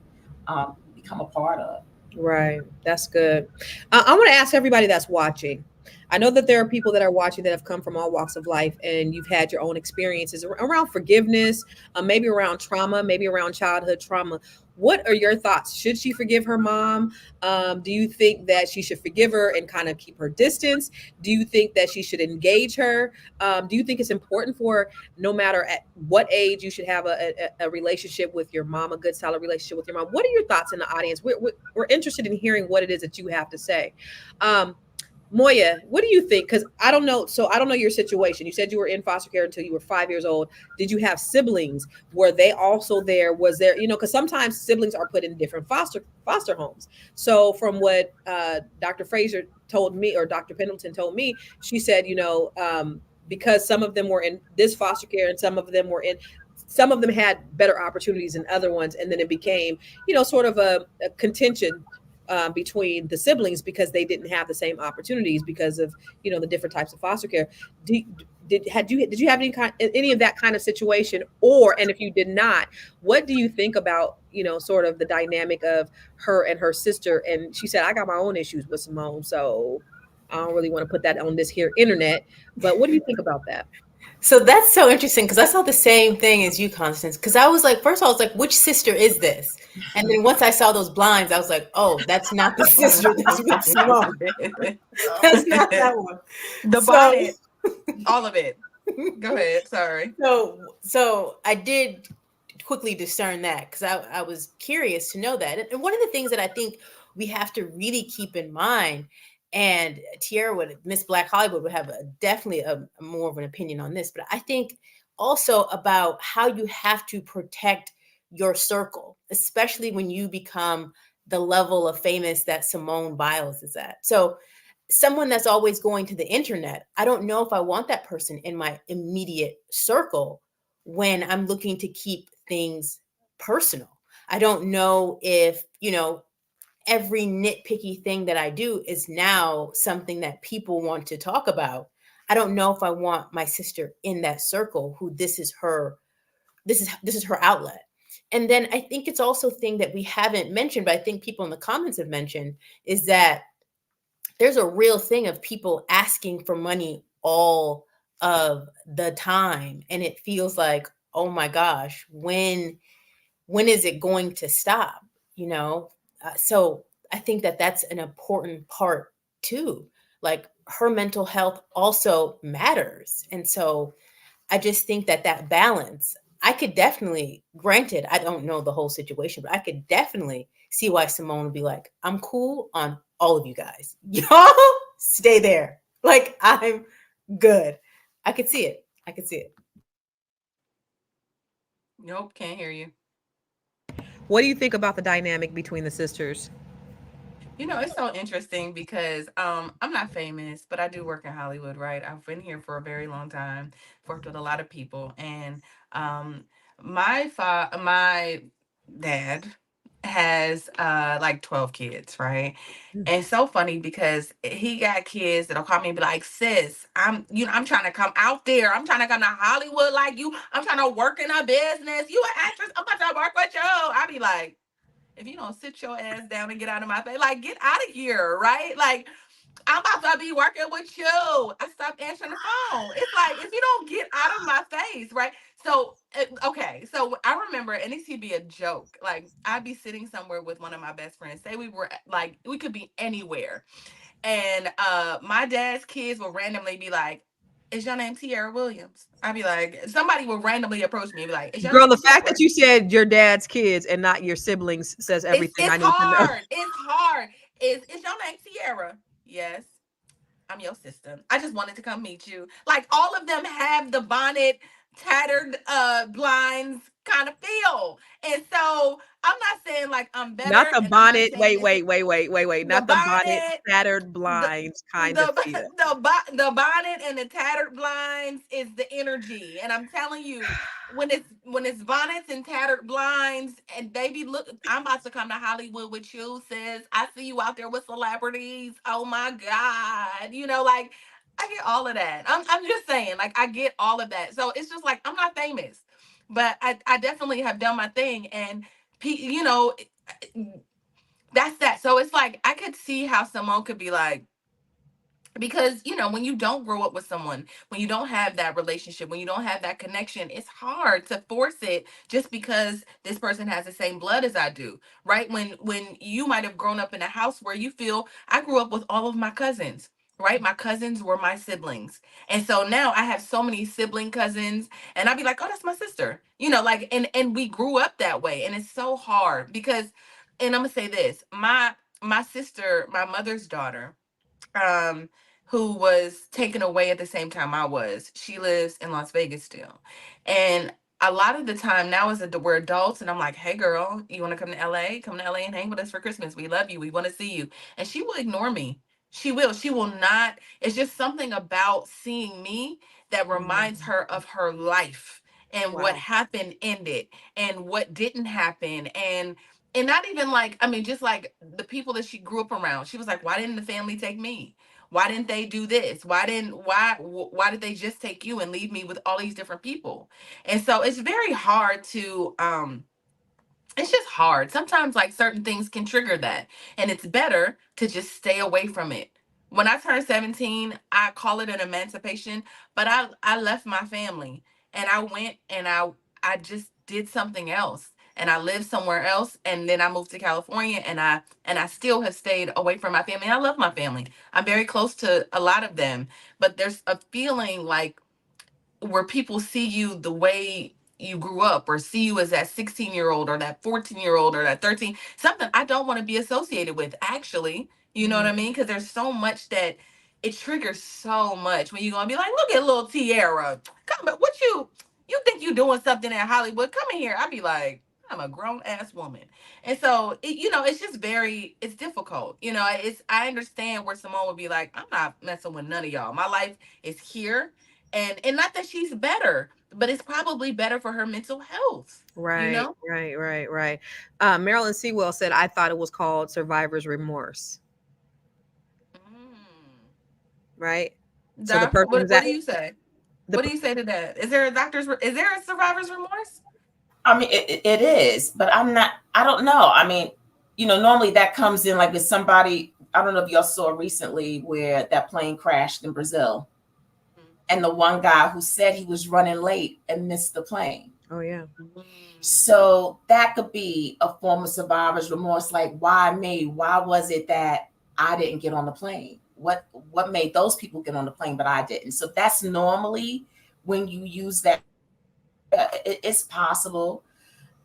become a part of. Right. That's good. I want to ask everybody that's watching. I know that there are people that are watching that have come from all walks of life, and you've had your own experiences around forgiveness, maybe around trauma, maybe around childhood trauma. What are your thoughts? Should she forgive her mom? Do you think that she should forgive her and kind of keep her distance? Do you think that she should engage her? Do you think it's important for, no matter at what age, you should have a relationship with your mom, a good solid relationship with your mom? What are your thoughts in the audience? We're interested in hearing what it is that you have to say. Moya, what do you think? Because I don't know. So I don't know your situation. You said you were in foster care until you were 5 years old. Did you have siblings? Were they also there? Was there, because sometimes siblings are put in different foster homes. So from what Dr. Fraser told me, or Dr. Pendleton told me, she said, because some of them were in this foster care and some of them had better opportunities than other ones. And then it became, sort of a contention between the siblings because they didn't have the same opportunities because of the different types of foster care. Did you have any of that kind of situation, and if you did not, what do you think about sort of the dynamic of her and her sister? And she said, I got my own issues with Simone, so I don't really want to put that on this here internet, but what do you think about that? So that's so interesting, because I saw the same thing as you, Constance, because I was like, first of all, I was like, which sister is this? And then once I saw those blinds, I was like, oh, that's not the sister that's with Simone. That's not that one. The bonnet, all of it. Go ahead. Sorry. So I did quickly discern that, because I was curious to know that. And one of the things that I think we have to really keep in mind, and Miss Black Hollywood would have definitely a more of an opinion on this, but I think also about how you have to protect your circle, especially when you become the level of famous that Simone Biles is at. So someone that's always going to the internet, I don't know if I want that person in my immediate circle when I'm looking to keep things personal. I don't know if, every nitpicky thing that I do is now something that people want to talk about. I don't know if I want my sister in that circle, who this is her outlet. And then I think it's also a thing that we haven't mentioned, but I think people in the comments have mentioned, is that there's a real thing of people asking for money all of the time. And it feels like, oh my gosh, when is it going to stop? You know? So I think that that's an important part too. Like her mental health also matters. And so I just think that that balance, I could definitely, granted, I don't know the whole situation, but I could definitely see why Simone would be like, I'm cool on all of you guys. Y'all stay there. Like, I'm good. I could see it. I could see it. Nope, can't hear you. What do you think about the dynamic between the sisters? You know, it's so interesting because I'm not famous, but I do work in Hollywood, right? I've been here for a very long time, worked with a lot of people, and um, my dad has like 12 kids, right? Mm. And it's so funny because he got kids that'll call me and be like, sis, I'm trying to come out there. I'm trying to come to Hollywood like you. I'm trying to work in a business. You an actress. I'm trying to work with you. I be like, if you don't sit your ass down and get out of my face, like get out of here, right? Like I'm about to be working with you. I stopped answering the phone. It's like if you don't get out of my face, right? So okay, so I remember, and this could be a joke. Like I'd be sitting somewhere with one of my best friends. Say we were like we could be anywhere, and my dad's kids will randomly be like, "Is your name Tierra Williams?" I'd be like, somebody will randomly approach me and be like, "Is your Girl, name the fact that Tierra?" you said your dad's kids and not your siblings says It's everything I it's need to know. hard. It's hard. Is your name Sierra? Yes. I'm your sister. I just wanted to come meet you. Like all of them have the bonnet, tattered blinds kind of feel. And so I'm not saying like I'm Not better the and I'm not bonnet. saying Wait, this is wait, wait, wait, wait, wait. the Not the bonnet, bonnet, tattered the blinds kind of the feel. the bonnet and the tattered blinds is the energy. And I'm telling you, when it's bonnets and tattered blinds and baby, look, I'm about to come to Hollywood with you, sis. I see you out there with celebrities. Oh my God. Like I get all of that. I'm just saying, like I get all of that. So it's just like I'm not famous, but I definitely have done my thing. And that's that. So it's like I could see how someone could be like, because when you don't grow up with someone, when you don't have that relationship, when you don't have that connection, it's hard to force it just because this person has the same blood as I do, right? When you might have grown up in a house where you feel, I grew up with all of my cousins, right? My cousins were my siblings, and so now I have so many sibling cousins, and I'd be like, oh, that's my sister, like, and we grew up that way, and it's so hard because, and I'm gonna say this, my sister, my mother's daughter, um, who was taken away at the same time I was. She lives in Las Vegas still. And a lot of the time now is that we're adults and I'm like, hey girl, you want to come to LA? Come to LA and hang with us for Christmas. We love you. We want to see you. And she will ignore me. She will. She will not. It's just something about seeing me that reminds Mm. her of her life and what Wow. happened in it and what didn't happen. And not even like, I mean, just like the people that she grew up around. She was like, why didn't the family take me? Why didn't they do this? Why did they just take you and leave me with all these different people? And so it's very hard to it's just hard. Sometimes like certain things can trigger that. And it's better to just stay away from it. When I turned 17, I call it an emancipation, but I left my family and I went and I just did something else. And I lived somewhere else, and then I moved to California, and I still have stayed away from my family. I love my family. I'm very close to a lot of them, but there's a feeling like where people see you the way you grew up or see you as that 16-year-old or that 14-year-old or that 13, something I don't want to be associated with, actually. You know what I mean? Because there's so much that it triggers so much when you're going to be like, look at little Tiara. Come, what you think you doing something in Hollywood? Come in here. I'd be like, I'm a grown ass woman. And so, it's just it's difficult. I understand where Simone would be like, I'm not messing with none of y'all. My life is here, and not that she's better, but it's probably better for her mental health, you Right, know? right, right, right. Marilyn Sewell said, I thought it was called survivor's remorse, Mm. right? So the Doc, person what who's what at do you say? the What do you say to that? Is there a survivor's remorse? I mean, it is, but I don't know. I mean, normally that comes in like with somebody, I don't know if y'all saw recently where that plane crashed in Brazil and the one guy who said he was running late and missed the plane. Oh yeah. So that could be a form of survivor's remorse. Like, why me? Why was it that I didn't get on the plane? What made those people get on the plane, but I didn't? So that's normally when you use that. It's possible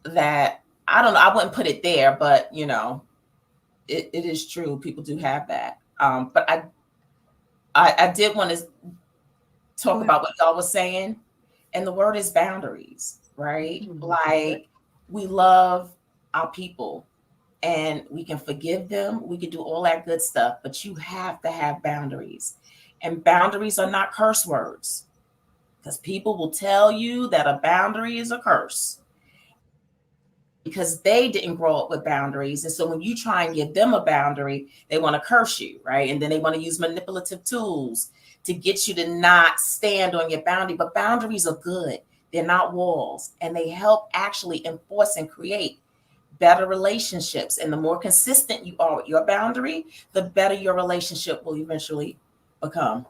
that, I don't know, I wouldn't put it there, but it is true. People do have that. But I did want to talk about what y'all was saying, and the word is boundaries, right? Mm-hmm. Like, we love our people and we can forgive them, we can do all that good stuff, but you have to have boundaries. And boundaries are not curse words, because people will tell you that a boundary is a curse because they didn't grow up with boundaries. And so when you try and give them a boundary, they want to curse you, right? And then they want to use manipulative tools to get you to not stand on your boundary. But boundaries are good. They're not walls, and they help actually enforce and create better relationships. And the more consistent you are with your boundary, the better your relationship will eventually become.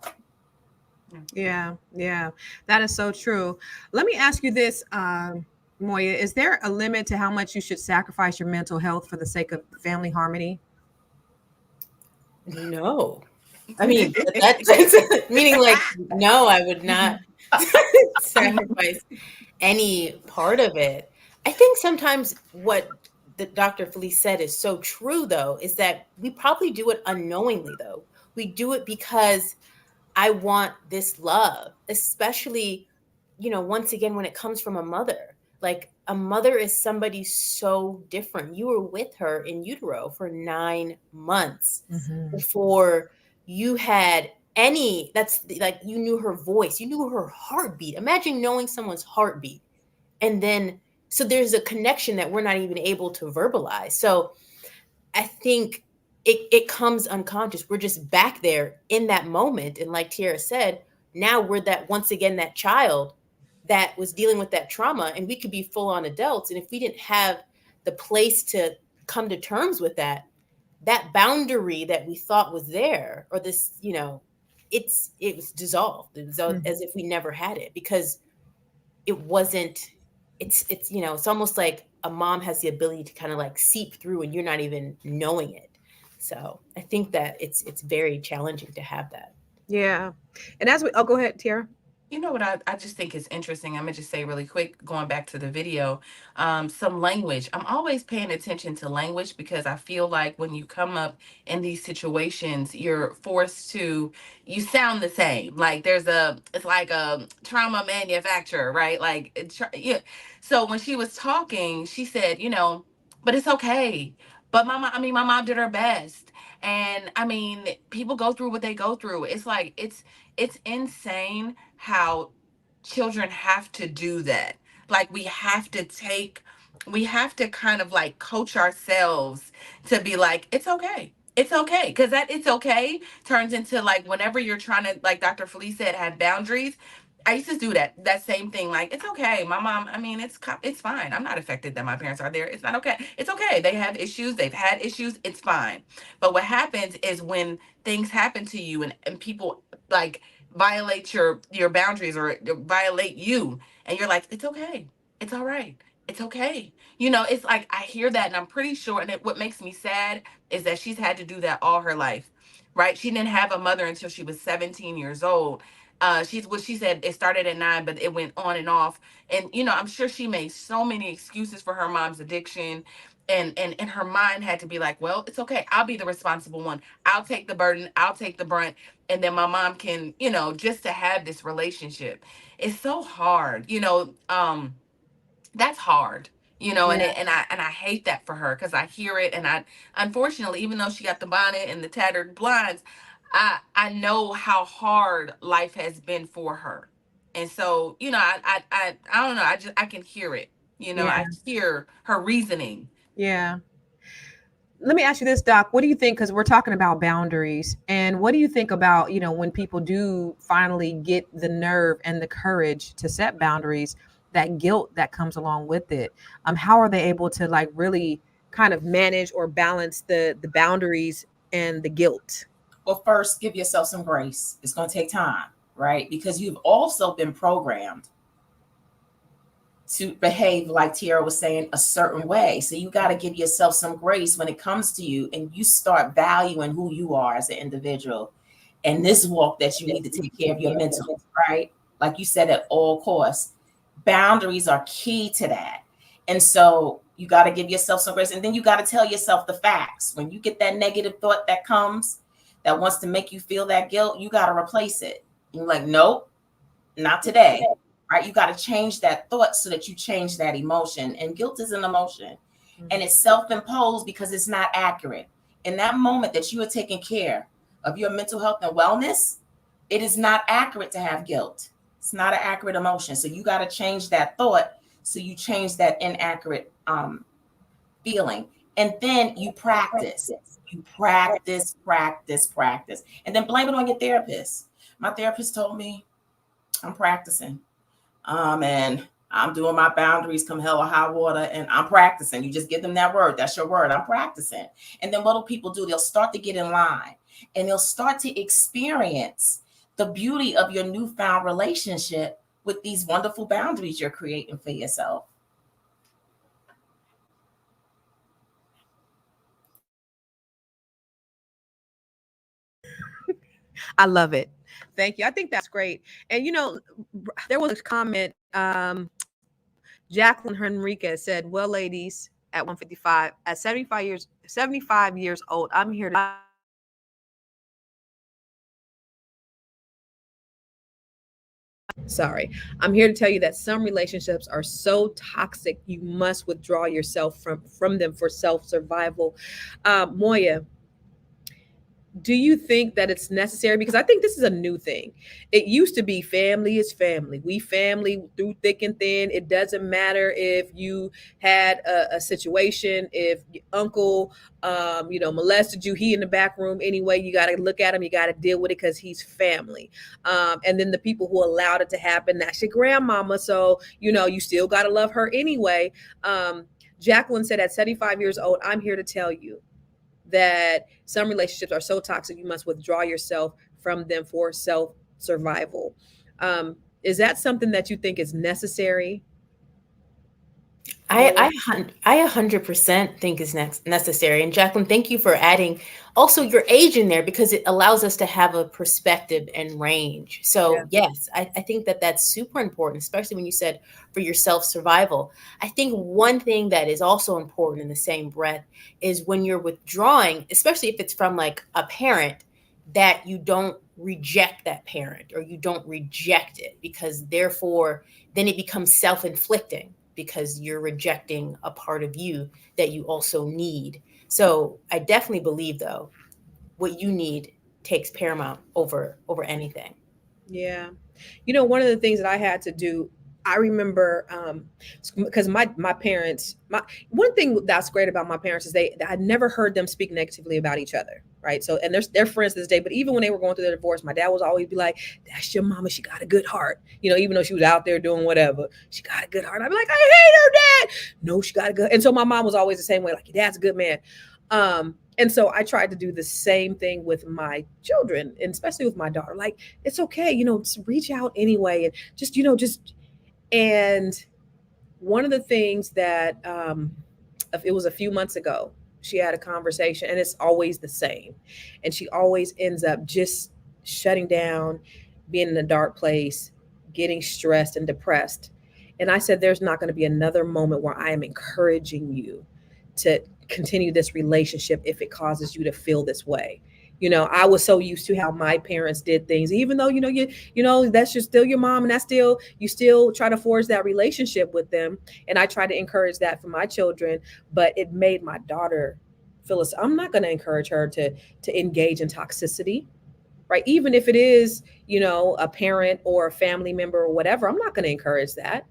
Yeah, that is so true. Let me ask you this, Moya, is there a limit to how much you should sacrifice your mental health for the sake of family harmony? No. I mean, that's meaning like, no, I would not sacrifice any part of it. I think sometimes what the Dr. Felice said is so true, though, is that we probably do it unknowingly, though. We do it because I want this love, especially, once again, when it comes from a mother. Like, a mother is somebody so different. You were with her in utero for 9 months before you had that's like, you knew her voice, you knew her heartbeat. Imagine knowing someone's heartbeat. And then, so there's a connection that we're not even able to verbalize. So I think it comes unconscious. We're just back there in that moment. And like Tiara said, now we're that, once again, that child that was dealing with that trauma, and we could be full on adults. And if we didn't have the place to come to terms with that boundary that we thought was there, or this, it was dissolved. It was as if we never had it, because it wasn't, it's it's almost like a mom has the ability to kind of like seep through and you're not even knowing it. So I think that it's very challenging to have that. Yeah. And go ahead, Tiara. You know what I just think is interesting? I'm gonna just say really quick, going back to the video, some language. I'm always paying attention to language, because I feel like when you come up in these situations, you're forced to, you sound the same. Like it's like a trauma manufacturer, right? Like, yeah. So when she was talking, she said, but it's okay. But my mom did her best. And I mean, people go through what they go through. It's like, it's insane how children have to do that. Like, we have to kind of like coach ourselves to be like, it's okay. It's okay. Because that it's okay turns into, like, whenever you're trying to, like Dr. Felice said, have boundaries. I used to do that same thing. Like, it's okay. My mom, I mean, it's fine. I'm not affected that my parents are there. It's not okay. It's okay. They have issues. They've had issues. It's fine. But what happens is when things happen to you, and people like violate your boundaries, or violate you, and you're like, it's okay. It's all right. It's okay. It's like, I hear that, and I'm pretty sure, and what makes me sad is that she's had to do that all her life. Right? She didn't have a mother until she was 17 years old. She's what she said, it started at 9, but it went on and off. And I'm sure she made so many excuses for her mom's addiction. And her mind had to be like, well, it's okay. I'll be the responsible one. I'll take the burden. I'll take the brunt. And then my mom can, just to have this relationship. It's so hard, that's hard, and I hate that for her, because I hear it, and I, unfortunately, even though she got the bonnet and the tattered blinds, I know how hard life has been for her. And so, I don't know, I can hear it. I hear her reasoning. Yeah. Let me ask you this, Doc. What do you think? Because we're talking about boundaries. And what do you think about, when people do finally get the nerve and the courage to set boundaries? that guilt that comes along with it. How are they able to like really kind of manage or balance the boundaries and the guilt? Well, first, give yourself some grace. It's going to take time, right? Because you've also been programmed to behave, like Tiara was saying, a certain way. So you got to give yourself some grace when it comes to you, and you start valuing who you are as an individual and this walk that you need to take care of your mental, right? Like you said, at all costs. Boundaries are key to that. And so you got to give yourself some grace. And then you got to tell yourself the facts. When you get that negative thought that comes that wants to make you feel that guilt, you got to replace it. You're like, nope, not today. Right? You got to change that thought so that you change that emotion. And guilt is an emotion. And it's self-imposed because it's not accurate. In that moment that you are taking care of your mental health and wellness, it is not accurate to have guilt. It's not an accurate emotion. So you got to change that thought so you change that inaccurate feeling. And then you practice. You practice. And then blame it on your therapist. My therapist told me I'm practicing. And I'm doing my boundaries come hell or high water, and I'm practicing. You just give them that word. That's your word. I'm practicing. And then what do people do? They'll start to get in line, and they'll start to experience the beauty of your newfound relationship with these wonderful boundaries you're creating for yourself. I love it. Thank you. I think that's great. And there was a comment. Jacqueline Henriquez said, "Well, ladies, at 155, at 75 years old, I'm here to sorry. I'm here to tell you that some relationships are so toxic you must withdraw yourself from them for self-survival." Moya, do you think that it's necessary? Because I think this is a new thing. It used to be family is family. We family through thick and thin. It doesn't matter if you had a situation, if your uncle, molested you, he in the back room anyway, you got to look at him, you got to deal with it because he's family. And then the people who allowed it to happen, that's your grandmama. So, you still got to love her anyway. Jacqueline said at 75 years old, I'm here to tell you that some relationships are so toxic you must withdraw yourself from them for self survival. Is that something that you think is necessary? I 100% think is necessary. And Jacqueline, thank you for adding also your age in there, because it allows us to have a perspective and range. So yes, I think that that's super important, especially when you said for your self-survival. I think one thing that is also important in the same breath is when you're withdrawing, especially if it's from like a parent, that you don't reject that parent or you don't reject it, because therefore then it becomes self-inflicting, because you're rejecting a part of you that you also need. So I definitely believe, though, what you need takes paramount over anything. Yeah. One of the things that I had to do, I remember, because my parents, one thing that's great about my parents is I never heard them speak negatively about each other. Right. So, and they're friends this day, but even when they were going through their divorce, my dad was always be like, that's your mama. She got a good heart. Even though she was out there doing whatever, she got a good heart. I'd be like, I hate her dad. No, she got a good. And so my mom was always the same way. Like, your dad's a good man. And so I tried to do the same thing with my children, and especially with my daughter. Like, it's okay, just reach out anyway. And and one of the things that it was a few months ago, she had a conversation, and it's always the same. And she always ends up just shutting down, being in a dark place, getting stressed and depressed. And I said, there's not going to be another moment where I am encouraging you to continue this relationship if it causes you to feel this way. I was so used to how my parents did things, even though, that's just still your mom, and you still try to forge that relationship with them. And I try to encourage that for my children, but it made my daughter feel I'm not going to encourage her to engage in toxicity, right? Even if it is, a parent or a family member or whatever, I'm not going to encourage that.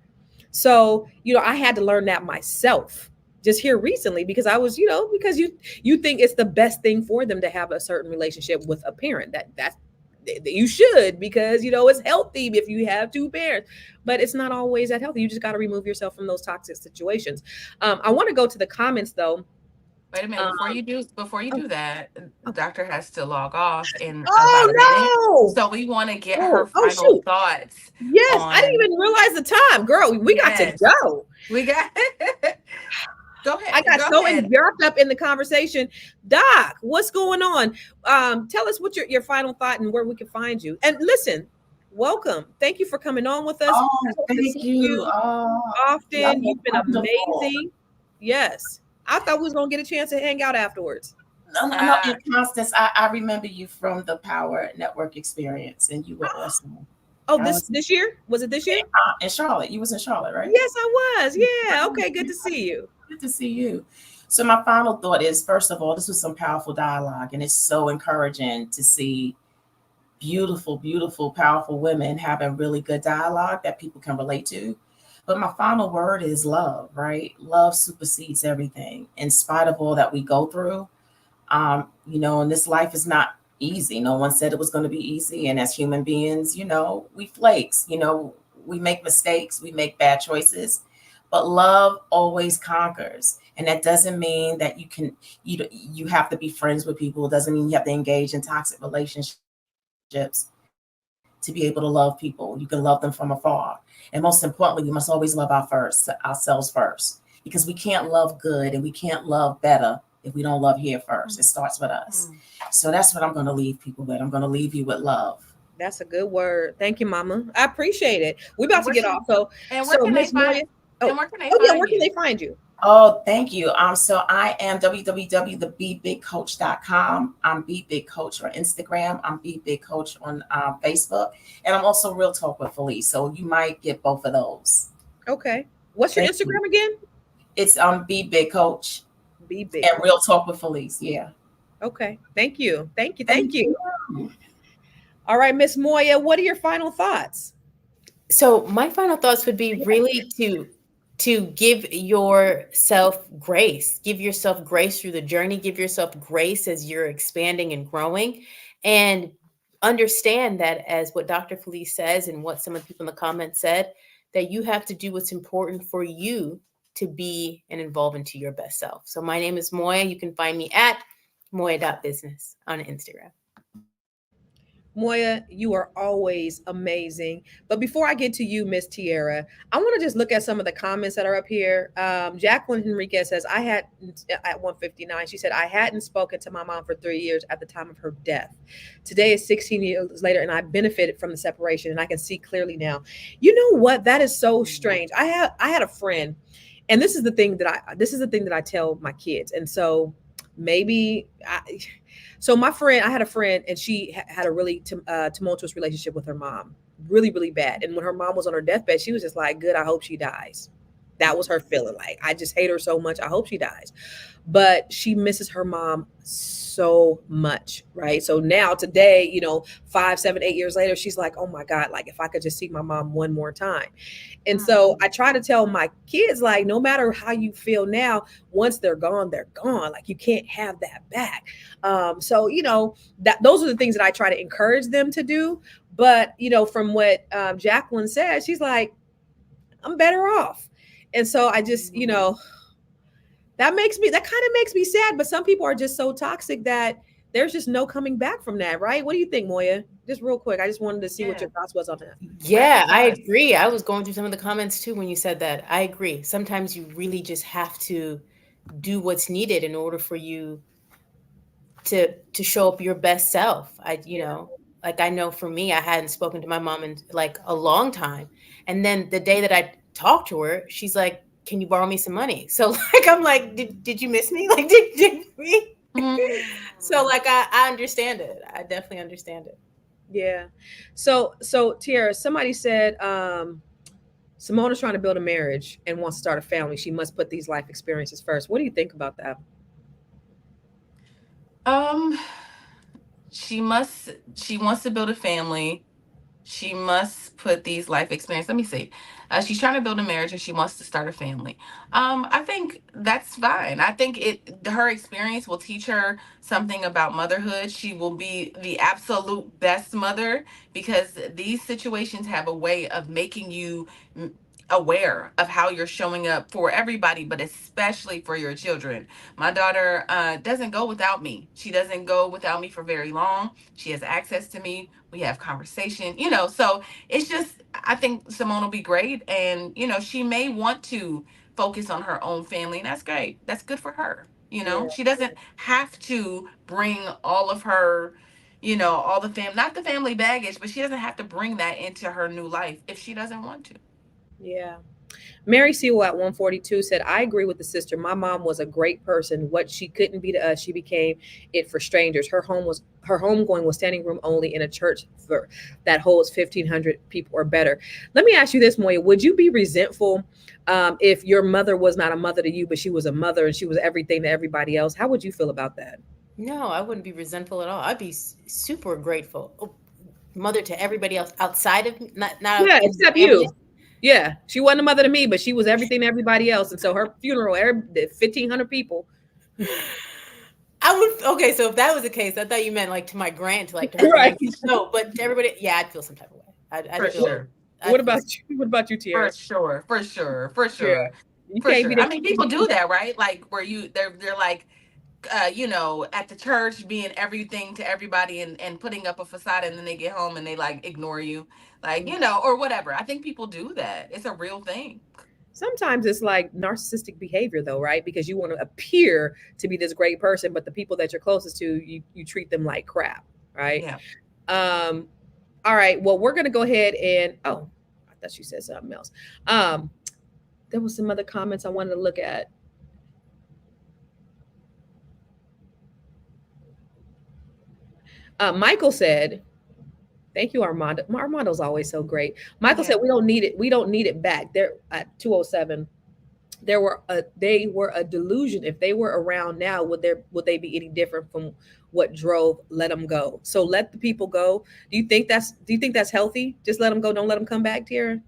So, I had to learn that myself just here recently, because I was, because you think it's the best thing for them to have a certain relationship with a parent. That's you should, because it's healthy if you have two parents, but it's not always that healthy. You just got to remove yourself from those toxic situations. I want to go to the comments though. Wait a minute, um, before you do that, oh, doctor has to log off in about a minute. oh So we want to get her no, oh final shoot, thoughts yes, I didn't on, even realize the time, girl. We got to yes, go. we got go I ahead, got go so ahead. wrapped up in the conversation. Doc, what's going on? Tell us what your final thought and where we can find you. And listen, welcome. Thank you for coming on with us. I Oh, hope to thank see you. you Y'all often. are You've been wonderful. amazing. Yes. I thought we was going to get a chance to hang out afterwards. No, no, no. Uh, And Constance, I remember you from the Power Network experience, and you were awesome. Oh, I this was this year? Was it this year? in Charlotte. You was in Charlotte, right? Yes, I was. Yeah. Okay, good to see you. Good to see you. So my final thought is, first of all, this was some powerful dialogue, and it's so encouraging to see beautiful, beautiful, powerful women having really good dialogue that people can relate to. But my final word is love, right? Love supersedes everything. In spite of all that we go through, and this life is not easy. No one said it was going to be easy. And as human beings, we flakes, we make mistakes, we make bad choices, but love always conquers. And that doesn't mean that you have to be friends with people. It doesn't mean you have to engage in toxic relationships to be able to love people. You can love them from afar. And most importantly, we must always love ourselves first, because we can't love good and we can't love better if we don't love here first. It starts with us. mm. So that's what I'm going to leave people with. I'm going to leave you with love. That's a good word. Thank you, Mama. I appreciate it. We're And about to where get can off. So, and where so can they Miss find Moya. Oh, and where can they oh yeah. find Where can you? they find you? Oh, thank you. So I am www.thebebigcoach.com. I'm Be Big Coach on Instagram. I'm Be Big Coach on Facebook. And I'm also Real Talk with Felice. So you might get both of those. Okay. What's your Thank you. Instagram again? It's Be Big Coach Be big. and Real Talk with Felice. Yeah. Okay. Thank you. Thank you. Thank Thank you. you. All right, Miss Moya, what are your final thoughts? So my final thoughts would be really to give yourself grace. Give yourself grace through the journey. Give yourself grace as you're expanding and growing. And understand that, as what Dr. Felice says and what some of the people in the comments said, that you have to do what's important for you to be and evolve into your best self. So my name is Moya. You can find me at moya.business on Instagram. Moya, you are always amazing. But before I get to you, Miss Tierra, I want to just look at some of the comments that are up here. Jacqueline Henriquez says, I had at 159, she said, I hadn't spoken to my mom for 3 years at the time of her death. Today is 16 years later, and I benefited from the separation, and I can see clearly now. You know what? That is so strange. I had a friend, and this is the thing that I tell my kids. And so maybe so I had a friend, and she had a really tumultuous relationship with her mom, really, really bad. And when her mom was on her deathbed, she was just like, good, I hope she dies. That was her feeling. Like, I just hate her so much. I hope she dies. But she misses her mom so much, right? So now today, 5, 7, 8 years later, she's like, oh my God, like if I could just see my mom one more time. And so I try to tell my kids, like, no matter how you feel now, once they're gone, they're gone. Like, you can't have that back. So that those are the things that I try to encourage them to do. But from what Jacqueline said, she's like, I'm better off. And so I just, that kind of makes me sad. But some people are just so toxic that there's just no coming back from that, right? What do you think, Moya? Just real quick, I just wanted to see what your thoughts was on that. Yeah, I agree. I was going through some of the comments too when you said that. I agree. Sometimes you really just have to do what's needed in order for you to show up your best self. Like I know for me, I hadn't spoken to my mom in like a long time. And then the day that I talked to her, she's like, can you borrow me some money? So like, I'm like, did you miss me? Like, did we? So like, I understand it. I definitely understand it. Yeah. So Tiara, somebody said Simone is trying to build a marriage and wants to start a family. She must put these life experiences first. What do you think about that? Um, she wants to build a family. she must put these life experience. Let me see. She's trying to build a marriage and she wants to start a family. I think that's fine. I think her experience will teach her something about motherhood. She will be the absolute best mother because these situations have a way of making you aware of how you're showing up for everybody, but especially for your children. My daughter doesn't go without me. She doesn't go without me for very long. She has access to me. We have conversation, so it's just, I think Simone will be great. And, she may want to focus on her own family. And that's great. That's good for her. Yeah. She doesn't have to bring all of her, all the not the family baggage, but she doesn't have to bring that into her new life if she doesn't want to. Yeah. Mary Sewell at 142 said, I agree with the sister. My mom was a great person. What she couldn't be to us, she became it for strangers. Her homegoing was standing room only in a church that holds 1,500 people or better. Let me ask you this, Moya. Would you be resentful if your mother was not a mother to you, but she was a mother and she was everything to everybody else? How would you feel about that? No, I wouldn't be resentful at all. I'd be super grateful. Oh, mother to everybody else outside of me, not Yeah, in except the family. you. Yeah, she wasn't a mother to me, but she was everything to everybody else. And so her funeral, 1,500 people. I would. Okay, so if that was the case, I thought you meant like to my to like to her Right. grandkids. No, but to everybody, yeah, I'd feel some type of way. For Feel. sure. What I'd feel. about you? What about you, For Tiara? sure. For sure. For Yeah. sure. You For can't be sure. I there. mean, people do that, right? Like where they're like, at the church being everything to everybody and putting up a facade, and then they get home and they like ignore you, like, or whatever. I think people do that. It's a real thing. Sometimes it's like narcissistic behavior, though, right? Because you want to appear to be this great person, but the people that you're closest to, you treat them like crap, right? Yeah. Um, all right. Well, we're gonna go ahead and I thought you said something else. There was some other comments I wanted to look at. Michael said, thank you, Armando. Armando's always so great. Michael said, we don't need it. We don't need it back. There at 207. They were a delusion. If they were around now, would they be any different from what drove let them go? So let the people go. Do you think that's healthy? Just let them go. Don't let them come back, Tara.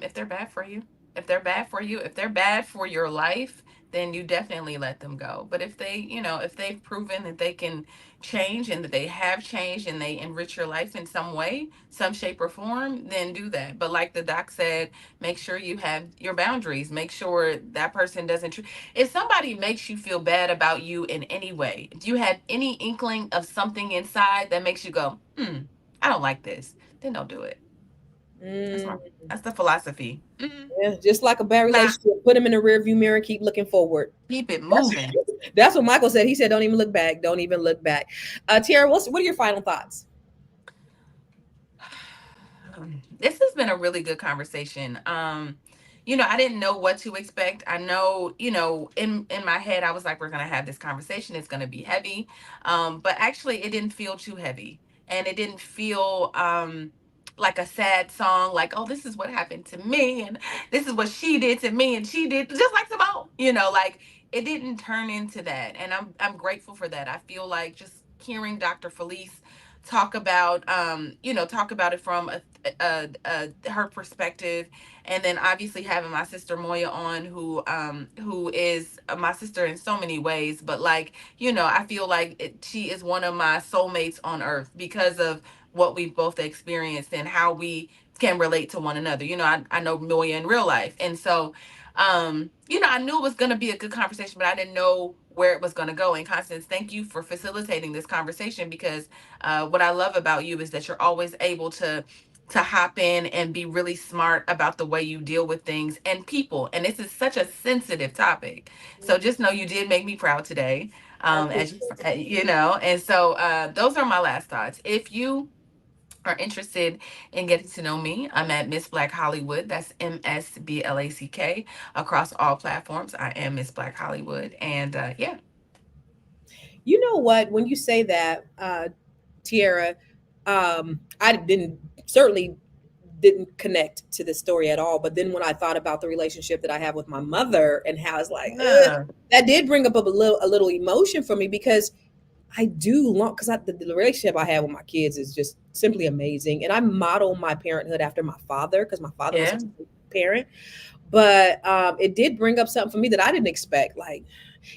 If they're bad for you, if they're bad for you, if they're bad for your life, then you definitely let them go. But if if they've proven that they can change and that they have changed and they enrich your life in some way, some shape or form, then do that. But like the doc said, make sure you have your boundaries. Make sure that person doesn't. If somebody makes you feel bad about you in any way, if you had any inkling of something inside that makes you go, I don't like this, then don't do it. That's the philosophy. Yeah, just like a bad relationship, put them in the rearview mirror and keep looking forward. Keep it moving. That's what Michael said. He said, "Don't even look back. Don't even look back." Tiara, what are your final thoughts? This has been a really good conversation. I didn't know what to expect. I know, in my head, I was like, we're gonna have this conversation. It's gonna be heavy, but actually, it didn't feel too heavy, and it didn't feel like a sad song. Like, oh, this is what happened to me, and this is what she did to me, and she did just like Simone. Like it didn't turn into that, and I'm grateful for that. I feel like just hearing Dr. Felice talk about it from her perspective, and then obviously having my sister Moya on, who is my sister in so many ways, but like, I feel like she is one of my soulmates on earth because of what we've both experienced and how we can relate to one another. I know Moya in real life, and so I knew it was going to be a good conversation, but I didn't know where it was going to go. And Constance, thank you for facilitating this conversation, because what I love about you is that you're always able to hop in and be really smart about the way you deal with things and people. And this is such a sensitive topic. So just know you did make me proud today. And so those are my last thoughts. If you are interested in getting to know me, I'm at Miss Black Hollywood. That's MSBLACK across all platforms. I am Miss Black Hollywood. And yeah. You know what? When you say that, Tiara, I certainly didn't connect to this story at all. But then when I thought about the relationship that I have with my mother and how it's like, that did bring up a little emotion for me, because I do long because the relationship I have with my kids is just simply amazing, and I model my parenthood after my father because my father was Yeah. such a good parent. But it did bring up something for me that I didn't expect, like,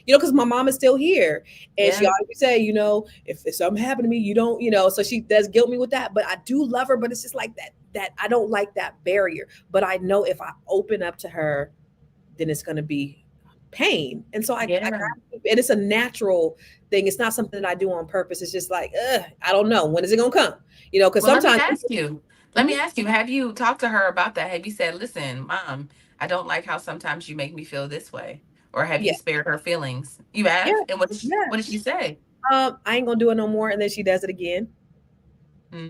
because my mom is still here, and she Yeah. always say, if something happened to me, you don't, so she does guilt me with that. But I do love her, but it's just like that I don't like that barrier. But I know if I open up to her, then it's going to be pain. And so I Yeah. and it's a natural thing. It's not something that I do on purpose. It's just like, I don't know. When is it going to come? Because Well, let me sometimes, ask you. Let Mhm. me ask you, have you talked to her about that? Have you said, listen, mom, I don't like how sometimes you make me feel this way? Or have Yeah, you spared her feelings? You yeah, have? And yeah. what did she say? I ain't going to do it no more. And then she does it again.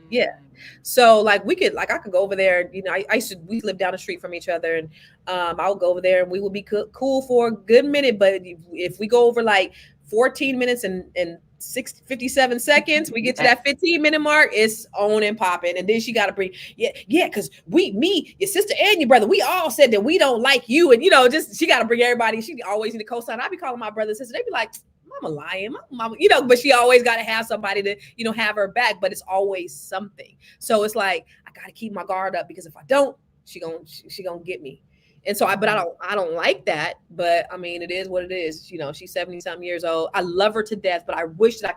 Yeah. Mm. So like I could go over there. We lived down the street from each other, and I would go over there, and we would be cool for a good minute. But if we go over like 14 minutes and 57 seconds, we get to that 15-minute mark, it's on and popping. And then she got to bring, yeah, because your sister and your brother, we all said that we don't like you, and just she got to bring everybody. She always need to co-sign. I be calling my brother and sister. They be like, Mama lying, Mama, but she always got to have somebody to, have her back. But it's always something. So it's like I got to keep my guard up because if I don't, she gonna get me. And so but I don't like that. But I mean, it is what it is. She's 70 something years old. I love her to death, but I wish I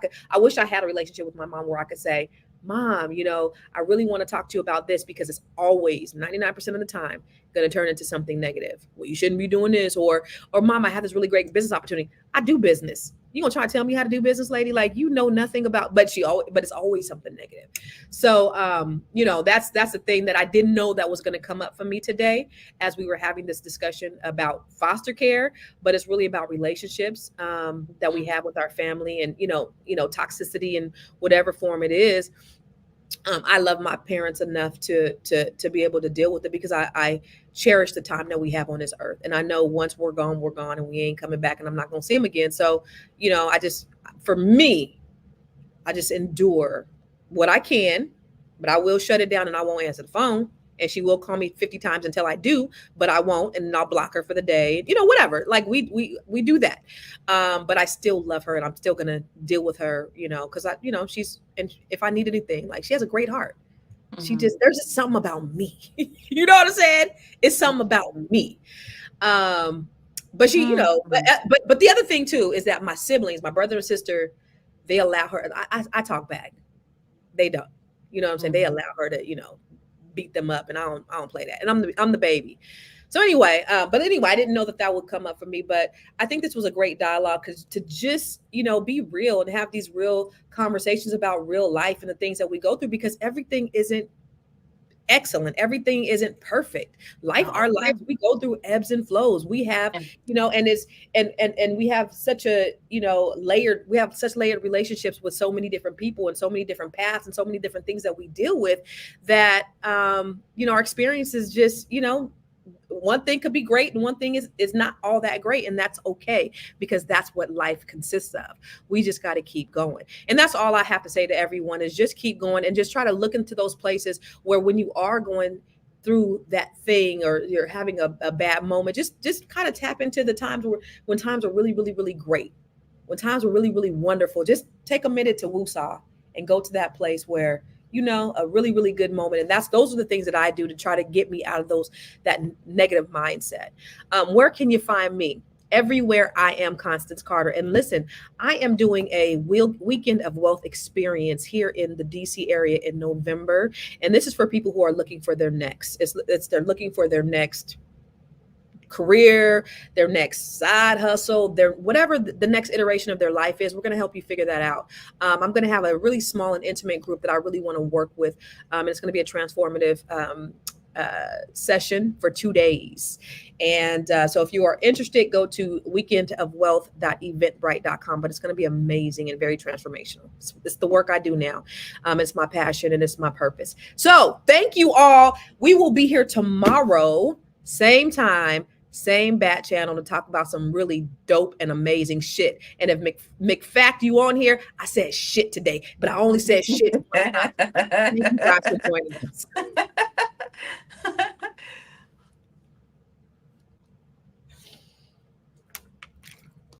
had a relationship with my mom where I could say, Mom, I really want to talk to you about this, because it's always 99% of the time going to turn into something negative. Well, you shouldn't be doing this, or Mom, I have this really great business opportunity. I do business. You gonna try to tell me how to do business, lady? Like, nothing about, but it's always something negative. So, that's the thing that I didn't know that was going to come up for me today as we were having this discussion about foster care, but it's really about relationships that we have with our family, and toxicity in whatever form it is. I love my parents enough to be able to deal with it, because I cherish the time that we have on this earth, and I know once we're gone, and we ain't coming back, and I'm not going to see them again. So, for me, I just endure what I can, but I will shut it down, and I won't answer the phone. And she will call me 50 times until I do, but I won't, and I'll block her for the day. Whatever. Like we do that. But I still love her, and I'm still gonna deal with her, because she's, and if I need anything, like, she has a great heart. There's just something about me. You know what I'm saying? It's something about me. But she, but the other thing too is that my siblings, my brother and sister, they allow her. I talk back. They don't. You know what I'm saying? They allow her to, beat them up, and I don't play that. And I'm the baby. So anyway, I didn't know that would come up for me. But I think this was a great dialogue, because to just, be real and have these real conversations about real life and the things that we go through, because everything isn't excellent. Everything isn't perfect. Our lives, we go through ebbs and flows. We have, and it's, and we have such a, we have such layered relationships with so many different people, and so many different paths, and so many different things that we deal with, that, our experiences just, one thing could be great, and one thing is not all that great, and that's okay, because that's what life consists of. We just got to keep going. And that's all I have to say to everyone, is just keep going, and just try to look into those places where, when you are going through that thing, or you're having a bad moment, just kind of tap into the times when times are really, really, really great, when times are really, really wonderful. Just take a minute to woosah and go to that place where, a really, really good moment. And those are the things that I do to try to get me out of that negative mindset. Where can you find me? Everywhere. I am Constance Carter. And listen, I am doing a weekend of wealth experience here in the DC area in November. And this is for people who are looking for their next. They're looking for their next career, their next side hustle, their whatever the next iteration of their life is. We're going to help you figure that out. I'm going to have a really small and intimate group that I really want to work with. And it's going to be a transformative session for 2 days. And so if you are interested, go to weekendofwealth.eventbrite.com. But it's going to be amazing and very transformational. It's the work I do now. It's my passion, and it's my purpose. So thank you all. We will be here tomorrow, same time, same bat channel, to talk about some really dope and amazing shit. And if McFact you on here, I said shit today, but I only said shit. Thank you guys for joining us.